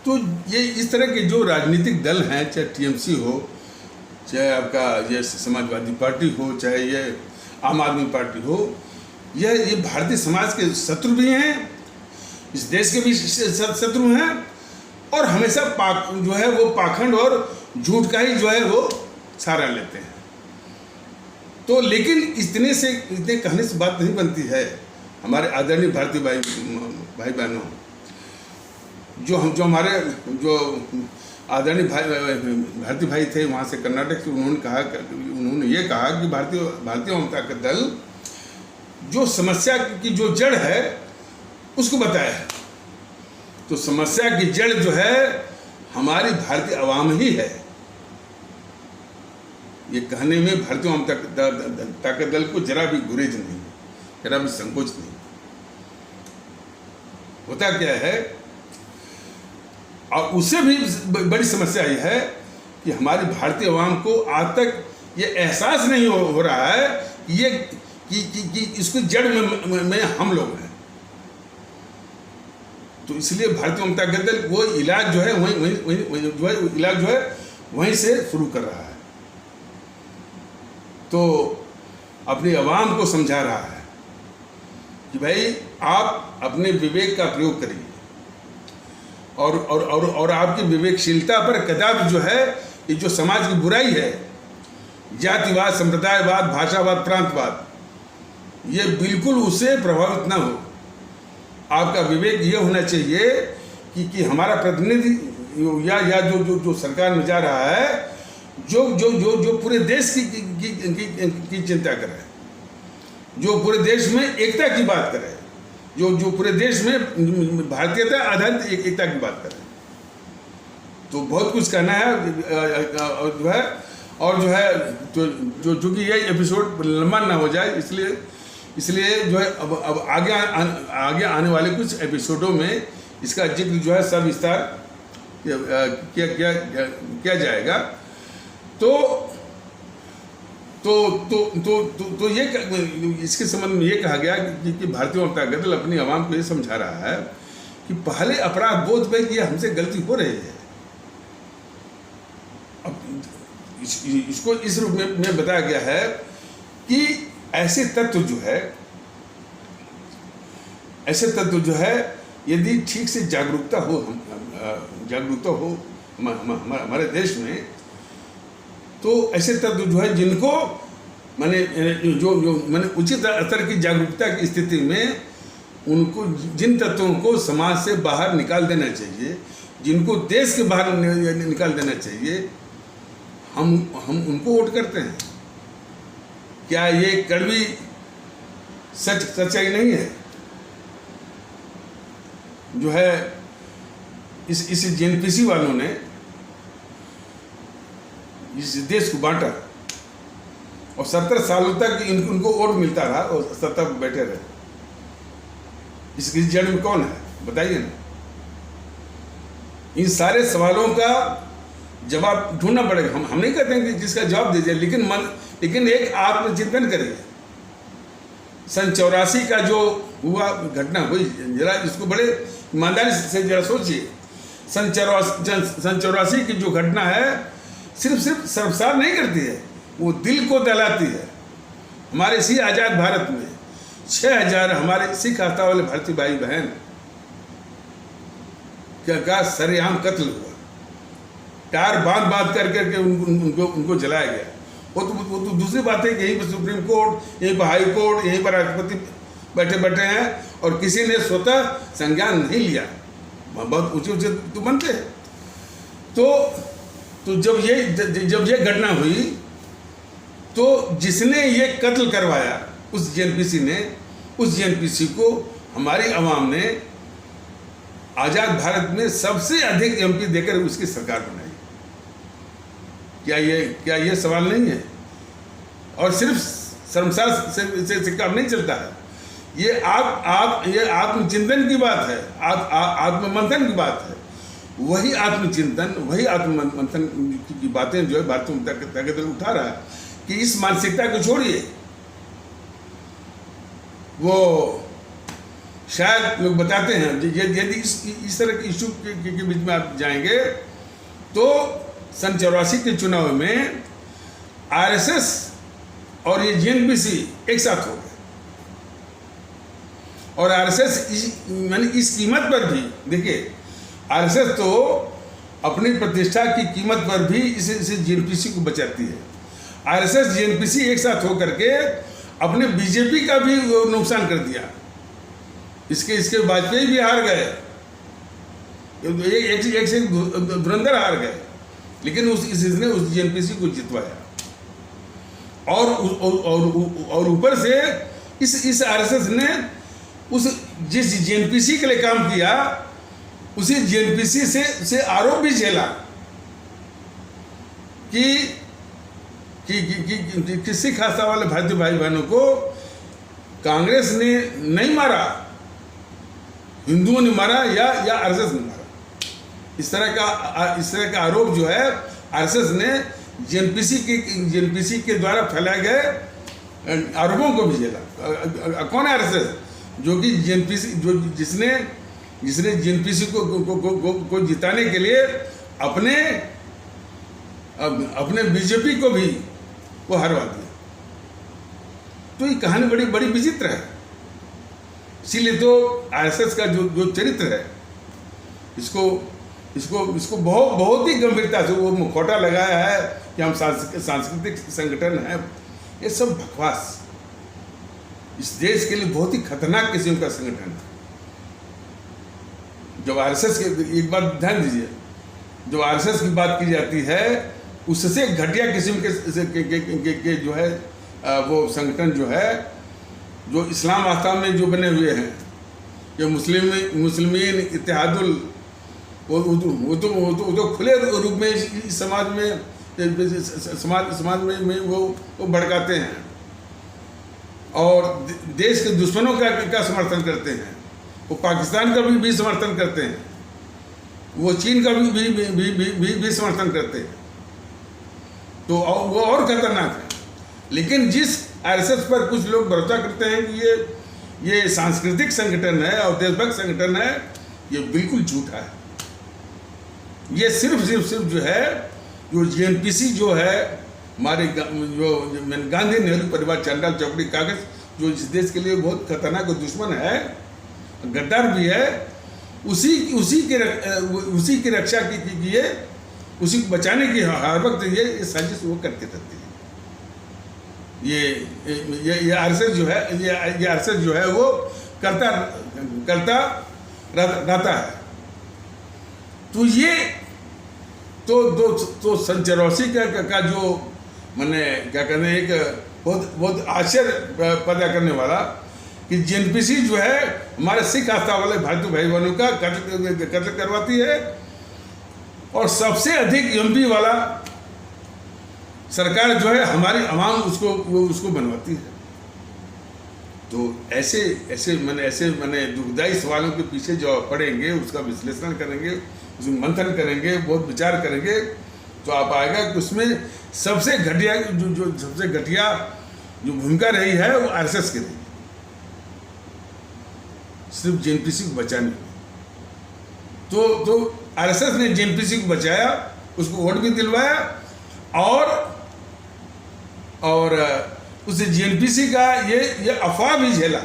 तो ये इस तरह के जो राजनीतिक दल हैं, चाहे टीएमसी हो, चाहे आपका ये समाजवादी पार्टी हो, चाहे ये आम आदमी पार्टी हो, ये भारतीय समाज के शत्रु भी हैं, इस देश के भी शत्रु हैं, और हमेशा जो है वो पाखंड और झूठ का ही जो है वो सहारा लेते हैं। तो लेकिन इतने कहने से बात नहीं बनती है। हमारे आदरणीय भारतीय भाई बहनों, जो हमारे आदरणीय भारतीय भाई थे वहाँ से कर्नाटक से, उन्होंने ये कहा कि भारतीय जनता का दल जो समस्या की जो जड़ है उसको बताया है। तो समस्या की जड़ जो है हमारी भारतीय आवाम ही है। ये कहने में भारतीय जनता दल को जरा भी गुरेज नहीं, जरा भी संकोच नहीं। होता क्या है, और उससे भी बड़ी समस्या यह है कि हमारी भारतीय आवाम को आज तक ये एहसास नहीं हो रहा है कि इसकी जड़ में हम लोग हैं। तो इसलिए भारतीय जनता दल वो इलाज जो है वहीं से शुरू कर रहा है। तो अपनी आवाम को समझा रहा है कि भाई आप अपने विवेक का प्रयोग करिए, और आपकी विवेकशीलता पर कदापि जो है ये जो समाज की बुराई है, जातिवाद, संप्रदायवाद, भाषावाद, प्रांतवाद, ये बिल्कुल उससे प्रभावित ना हो। आपका विवेक ये होना चाहिए कि हमारा प्रतिनिधि या जो सरकार में जा रहा है, जो पूरे देश की चिंता करे, जो पूरे देश में एकता की बात करे, जो पूरे देश में भारतीयता आधारित एकता की बात करें। तो बहुत कुछ कहना है जो है, और जो है जो कि ये एपिसोड लंबा ना हो जाए, इसलिए जो है अब आगे आने वाले कुछ एपिसोडों में इसका जिक्र जो है सविस्तार किया जाएगा। तो ये इसके संबंध में ये कहा गया कि भारतीय जनता दल अपनी आवाम को ये समझा रहा है कि पहले अपराध बोध में कि हमसे गलती हो रही है। अब इसको इस रूप में बताया गया है कि ऐसे तत्व जो है यदि ठीक से जागरूकता हो हमारे देश में, तो ऐसे तत्व जो है जिनको मैंने उचित स्तर की जागरूकता की स्थिति में उनको, जिन तत्वों को समाज से बाहर निकाल देना चाहिए, जिनको देश के बाहर निकाल देना चाहिए, हम उनको वोट करते हैं। क्या ये कड़वी सच्चाई नहीं है? जो है इस जेएनपीसी वालों ने इस देश को बांटा, और 70 सालों तक उनको वोट मिलता रहा और सत्ता पर बैठे रहे। इसकी जड़ में कौन है बताइए ना। इन सारे सवालों का जवाब ढूंढना पड़ेगा। हम नहीं कहते हैं कि जिसका जवाब दीजिए, लेकिन एक आत्मचिंतन करिए। सन 84 का जो हुआ घटना हुई, जरा इसको बड़े ईमानदारी से जरा सोचिए। सन 84 की जो घटना है सिर्फ शर्मसार नहीं करती है, वो दिल को दहलाती है। हमारे इसी आज़ाद भारत में 6000 हमारे सिख आस्था वाले भारतीय भाई बहन का सरेआम कत्ल हुआ, टार बांध करके उनको जलाया गया। वो तो दूसरी बात है कि यहीं पर सुप्रीम कोर्ट, यहीं पर हाई कोर्ट, यहीं पर राष्ट्रपति बैठे हैं और किसी ने स्वतः संज्ञान नहीं लिया। बहुत ऊंचे तो बनते हैं। तो जब ये घटना हुई, तो जिसने ये कत्ल करवाया उस जेएनपीसी को हमारी आवाम ने आजाद भारत में सबसे अधिक एमपी देकर उसकी सरकार बनाई। क्या ये सवाल नहीं है? और सिर्फ शर्मसार से काम नहीं चलता है, ये आत्मचिंतन की बात है, आत्ममंथन की बात है। वही आत्मचिंतन, वही आत्ममंथन की बातें जो है भारतीय जनता दल उठा रहा है कि इस मानसिकता को छोड़िए। वो शायद लोग बताते हैं यदि इस तरह के इशू के बीच में आप जाएंगे तो सन 84 के चुनाव में आरएसएस और ये जेएनपीसी एक साथ हो गए, और आरएसएस मैंने इस कीमत पर भी, देखिए आरएसएस तो अपनी प्रतिष्ठा की कीमत पर भी इसे जेएनपीसी को बचाती है। आरएसएस जेएनपीसी एक साथ होकर के अपने बीजेपी का भी नुकसान कर दिया। इसके वाजपेयी भी हार गए, एक से धुरंधर हार गए, लेकिन इसने उस जेएनपीसी को जितवाया। और ऊपर से इस आरएसएस ने जिस जेएनपीसी के लिए काम किया, उसी जेएनपीसी से आरोप भी झेला कि सिख आस्था वाले भारतीय भाई बहनों को कांग्रेस ने नहीं मारा, हिंदुओं ने मारा या आरएसएस ने मारा। इस तरह का आरोप जो है आरएसएस ने जेएनपीसी के द्वारा फैलाए गए आरोपों को भी झेला। कौन है आरएसएस? जो कि जेएनपीसी जिसने जेएनपीसी को जिताने के लिए अपने बीजेपी को भी वो हरवा दिया। तो ये कहानी बड़ी विचित्र है। इसीलिए तो आरएसएस का जो चरित्र है, इसको बहुत ही गंभीरता से वो मुखौटा लगाया है कि हम सांस्कृतिक संगठन है। ये सब बकवास। इस देश के लिए बहुत ही खतरनाक किस्म का संगठन है। जब आरएसएस के, एक बात ध्यान दीजिए, जब आरएसएस की बात की जाती है, उससे घटिया किस्म के जो है वो संगठन जो है, जो इस्लाम आस्था में जो बने हुए हैं, ये मुस्लिमीन इत्तेहादुल, वो तो खुले रूप में इस समाज में वो भड़काते हैं और देश के दुश्मनों का समर्थन करते हैं। वो पाकिस्तान का भी समर्थन करते हैं, वो चीन का भी समर्थन करते हैं। तो वो और खतरनाक है। लेकिन जिस आरएसएस पर कुछ लोग भरोसा करते हैं कि ये सांस्कृतिक संगठन है और देशभक्त संगठन है, ये बिल्कुल झूठा है। ये सिर्फ जो है, जो जेएनपीसी जो है, हमारे जो गांधी नेहरू परिवार चांडाल चौकड़ी कागज, जो इस देश के लिए बहुत खतरनाक दुश्मन है, गद्दार भी है, उसी की रक्षा की लिए, उसी को बचाने की हर वक्त ये साजिश वो करते रहती है। ये आरएसएस जो है, ये आरएसएस जो है वो करता रहता है। तो ये तो सन 84 का जो मैंने क्या कहते हैं, एक बहुत आश्चर्य पैदा करने वाला कि जेएनपीसी जो है हमारे सिख आस्था वाले भारतीय भाई बहनों का कत्ल करवाती है, और सबसे अधिक एमपी वाला सरकार जो है हमारी आवाम उसको बनवाती है। तो ऐसे मैंने दुखदायी सवालों के पीछे जो पढ़ेंगे, उसका विश्लेषण करेंगे, उसमें मंथन करेंगे, बहुत विचार करेंगे, तो आप आएगा कि उसमें सबसे घटिया जो भूमिका रही है वो आरएसएस की रही, सिर्फ जेएनपीसी को बचाने में। तो आरएसएस ने जेएनपीसी को बचाया, उसको वोट भी दिलवाया, और उस जेएनपीसी का ये अफवाह भी झेला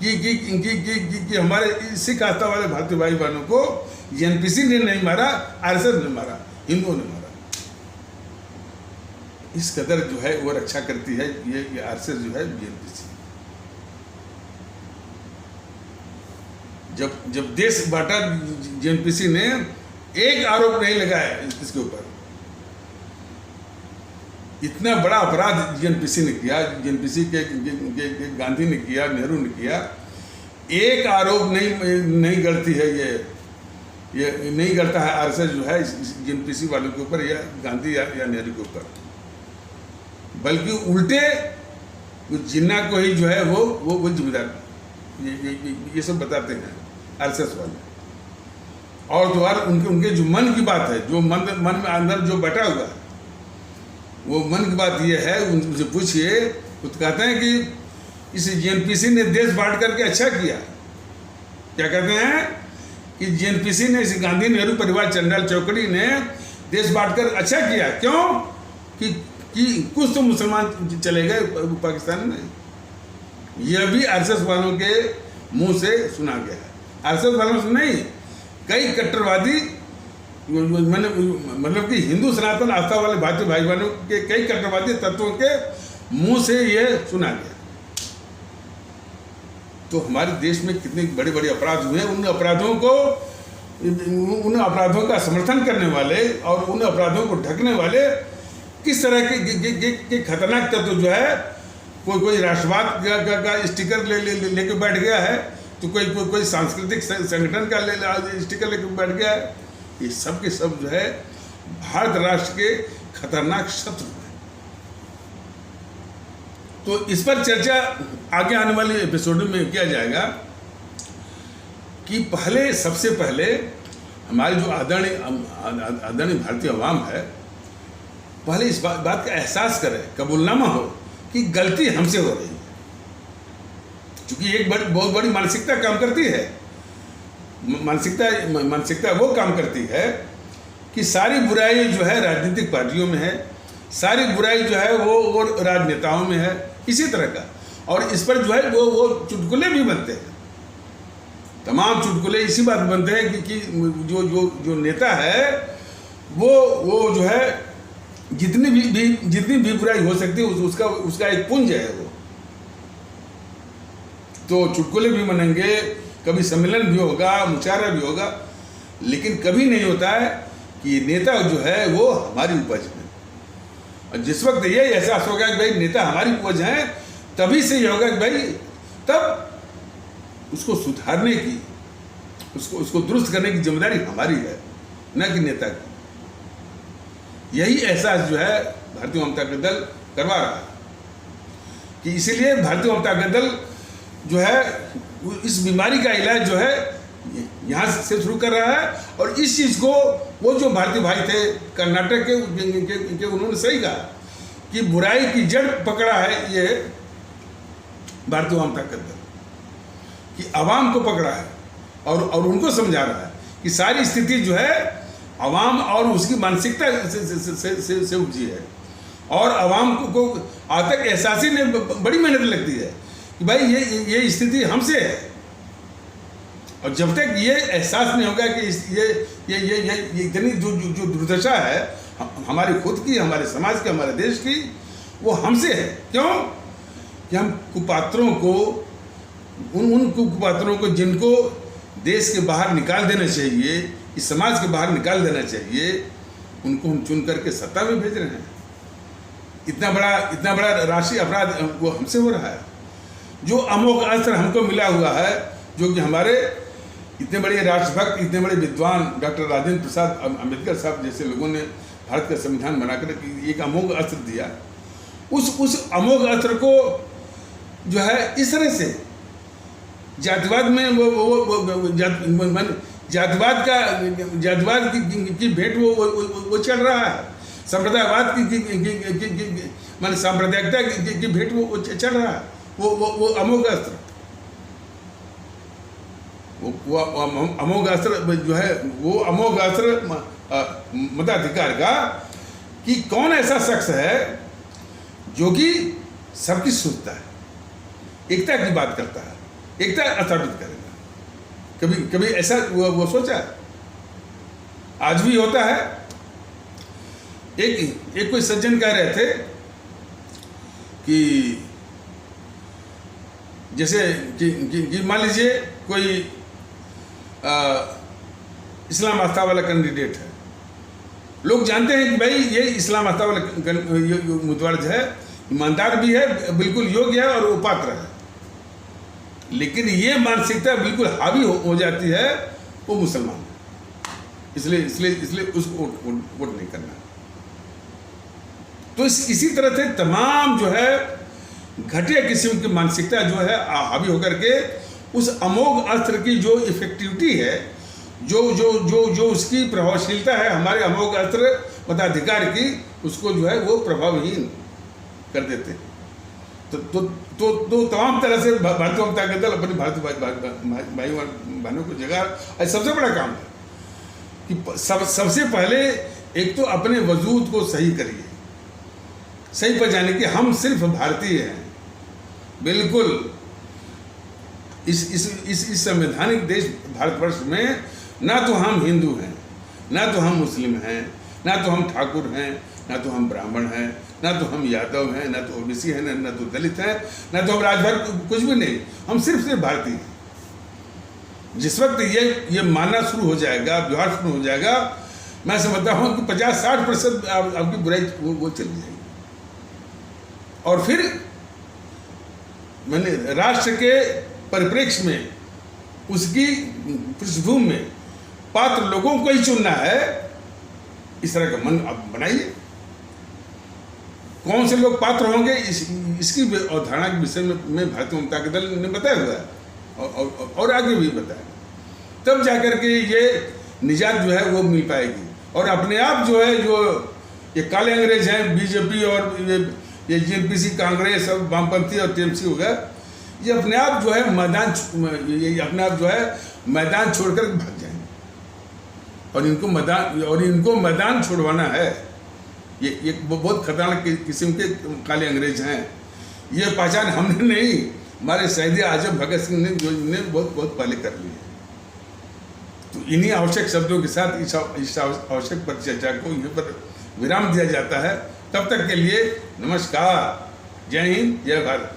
कि हमारे सिख आस्था वाले भारतीय भाई बहनों को जेएनपीसी ने नहीं मारा, आरएसएस ने मारा, हिंदुओं ने मारा। इस कदर जो है वो रक्षा करती है ये आरएसएस जो है जेएनपीसी। जब देश बांटा, जेएनपीसी ने एक आरोप नहीं लगाया इसके ऊपर। इतना बड़ा अपराध जेएनपीसी ने किया, जेएनपीसी के गांधी ने किया, नेहरू ने किया। एक आरोप नहीं गढ़ती है, ये नहीं करता है आरएसएस जो है जेएनपीसी वालों के ऊपर या गांधी या नेहरू के ऊपर, बल्कि उल्टे जिन्ना को ही जो है वो जिम्मेदार ये सब बताते हैं आरएसएस वाले। और तो और उनके जो मन की बात है, जो मन में अंदर जो बैठा हुआ है, वो मन की बात ये है, उनसे पूछिए, वो तो कहते हैं कि इस जेएनपीसी ने देश बांट करके अच्छा किया। क्या कहते हैं कि जेएनपीसी ने, इस गांधी नेहरू परिवार चंडाल चौकड़ी ने देश बांट कर अच्छा किया। क्यों? कि कुछ तो मुसलमान चले गए पाकिस्तान में। यह भी आरएसएस वालों के मुंह से सुना गया है। आरएसएस वालों से नहीं, कई कट्टरवादी, मतलब कि हिंदू सनातन आस्था वाले भारतीय भाई बहनों के कई कट्टरवादी तत्वों के मुंह से यह सुना गया। तो हमारे देश में कितने बड़े बड़े अपराध हुए हैं, उन अपराधों का समर्थन करने वाले और उन अपराधों को ढकने वाले किस तरह के खतरनाक तत्व जो है, कोई राष्ट्रवाद का स्टिकर लेके बैठ गया है, तो कोई सांस्कृतिक संगठन का स्टिकर लेके बैठ गया है। ये सब के सब जो है भारत राष्ट्र के खतरनाक शत्रु हैं। तो इस पर चर्चा आगे आने वाले एपिसोड में किया जाएगा कि सबसे पहले हमारी जो आदरणीय भारतीय अवाम है, पहले इस बात का एहसास करे, कबूलनामा हो कि गलती हमसे हो रही है। क्योंकि एक बहुत बड़ी मानसिकता काम करती है। मानसिकता वो काम करती है कि सारी बुराई जो है राजनीतिक पार्टियों में है, सारी बुराई जो है वो राजनेताओं में है, इसी तरह का। और इस पर जो है वो चुटकुले भी बनते हैं। तमाम चुटकुले इसी बात बनते हैं कि जो नेता है वो जो है जितनी भी बुराई हो सकती है उसका एक पुंज है वो। तो चुटकुले भी बनेंगे, कभी सम्मेलन भी होगा, मुशायरा भी होगा, लेकिन कभी नहीं होता है कि नेता जो है वो हमारी उपज है। और जिस वक्त ये एहसास होगा कि भाई नेता हमारी उपज है, तभी से ये होगा कि भाई तब उसको सुधारने की, उसको दुरुस्त करने की जिम्मेदारी हमारी है, न कि नेता की। यही एहसास जो है भारतीय जनता पार्टी दल करवा रहा है कि इसीलिए भारतीय जनता पार्टी दल जो है इस बीमारी का इलाज जो है यहाँ से शुरू कर रहा है। और इस चीज़ को वो जो भारतीय भाई थे कर्नाटक के उन्होंने सही कहा कि बुराई की जड़ पकड़ा है ये भारतीय जनता पार्टी दल, कि आवाम को पकड़ा है और उनको समझा रहा है कि सारी स्थिति जो है आवाम और उसकी मानसिकता से उपजी है। और आवाम को आज तक एहसास ही नहीं, बड़ी मेहनत लगती है कि भाई ये स्थिति हमसे है। और जब तक ये एहसास नहीं होगा कि ये इतनी जो दुर्दशा है हमारी खुद की, हमारे समाज की, हमारे देश की, वो हमसे है। क्यों? कि हम कुपात्रों को, उन कुपात्रों को जिनको देश के बाहर निकाल देना चाहिए, इस समाज के बाहर निकाल देना चाहिए, उनको हम चुन करके सत्ता में भेज रहे हैं। इतना बड़ा राष्ट्रीय अपराध वो हमसे हो रहा है। जो अमोघ अस्त्र हमको मिला हुआ है, जो कि हमारे इतने बड़े राष्ट्रभक्त, इतने बड़े विद्वान डॉक्टर राजेंद्र प्रसाद अम्बेडकर साहब जैसे लोगों ने भारत का संविधान बनाकर एक अमोघ अस्त्र दिया, उस अमोघ अस्त्र को जो है इस तरह से जातिवाद में जातिवाद की भेंट वो चल रहा है, संप्रदायवाद की माने सांप्रदायिकता की भेंट वो चल रहा है। वो अमोघ अस्त्र, वो अमोघ अस्त्र जो है, वो अमोघ अस्त्र मताधिकार का, कि कौन ऐसा शख्स है जो कि सबकी सोचता है, एकता की बात करता है, एकता स्थापित करेगा। कभी ऐसा वो सोचा? आज भी होता है। एक कोई सज्जन कह रहे थे कि जैसे कि मान लीजिए कोई इस्लाम आस्था वाला कैंडिडेट है, लोग जानते हैं कि भाई ये इस्लाम आस्था वाला उम्मीदवार जो है ईमानदार भी है, बिल्कुल योग्य है और वो पात्र है, लेकिन ये मानसिकता बिल्कुल हावी हो जाती है, वो मुसलमान है, इसलिए उसको वोट नहीं करना। तो इसी तरह से तमाम जो है घटिया किस्म की मानसिकता जो है हावी होकर के उस अमोघ अस्त्र की जो इफेक्टिविटी है, जो उसकी प्रभावशीलता है हमारे अमोघ अस्त्र मताधिकार की, उसको जो है वो प्रभावहीन कर देते हैं। तो तमाम तरह से भारतीय जनता दल अपने भारतीय भाई बहनों को जगह सबसे बड़ा काम है कि सबसे पहले एक तो अपने वजूद को सही करिए, सही पहचाने कि हम सिर्फ भारतीय हैं। बिल्कुल इस संवैधानिक देश भारतवर्ष में ना तो हम हिंदू हैं, ना तो हम मुस्लिम हैं, ना तो हम ठाकुर हैं, ना तो हम ब्राह्मण हैं, ना तो हम यादव हैं, ना तो ओबीसी हैं, ना तो दलित हैं, ना तो हम राजभर, कुछ भी नहीं, हम सिर्फ भारतीय हैं। जिस वक्त ये मानना शुरू हो जाएगा, व्यवहार शुरू हो जाएगा, मैं समझता हूँ कि 50-60% आपकी बुराई वो चली जाएगी। और फिर मैंने राष्ट्र के परिप्रेक्ष्य में, उसकी पृष्ठभूमि में पात्र लोगों को ही चुनना है। इस तरह का मन आप बनाइए। कौन से लोग पात्र होंगे इसकी अवधारणा के विषय में भारतीय जनता दल ने बताया हुआ है और आगे भी बताया, तब जाकर के ये निजात जो है वो मिल पाएगी। और अपने आप जो है, जो ये काले अंग्रेज हैं, बीजेपी और ये जेपीसी, कांग्रेस और वामपंथी और टीएमसी हो गया, ये अपने आप जो है मैदान छोड़कर भाग जाएंगे। और इनको मैदान छुड़वाना है। ये बहुत खतरनाक किस्म के काले अंग्रेज हैं। ये पहचान हमने नहीं, हमारे शहीद आजम भगत सिंह ने बहुत पहले कर ली है। तो इन्हीं आवश्यक शब्दों के साथ इस आवश्यक परिचर्चा को यहाँ पर विराम दिया जाता है। तब तक के लिए नमस्कार, जय हिंद, जय भारत।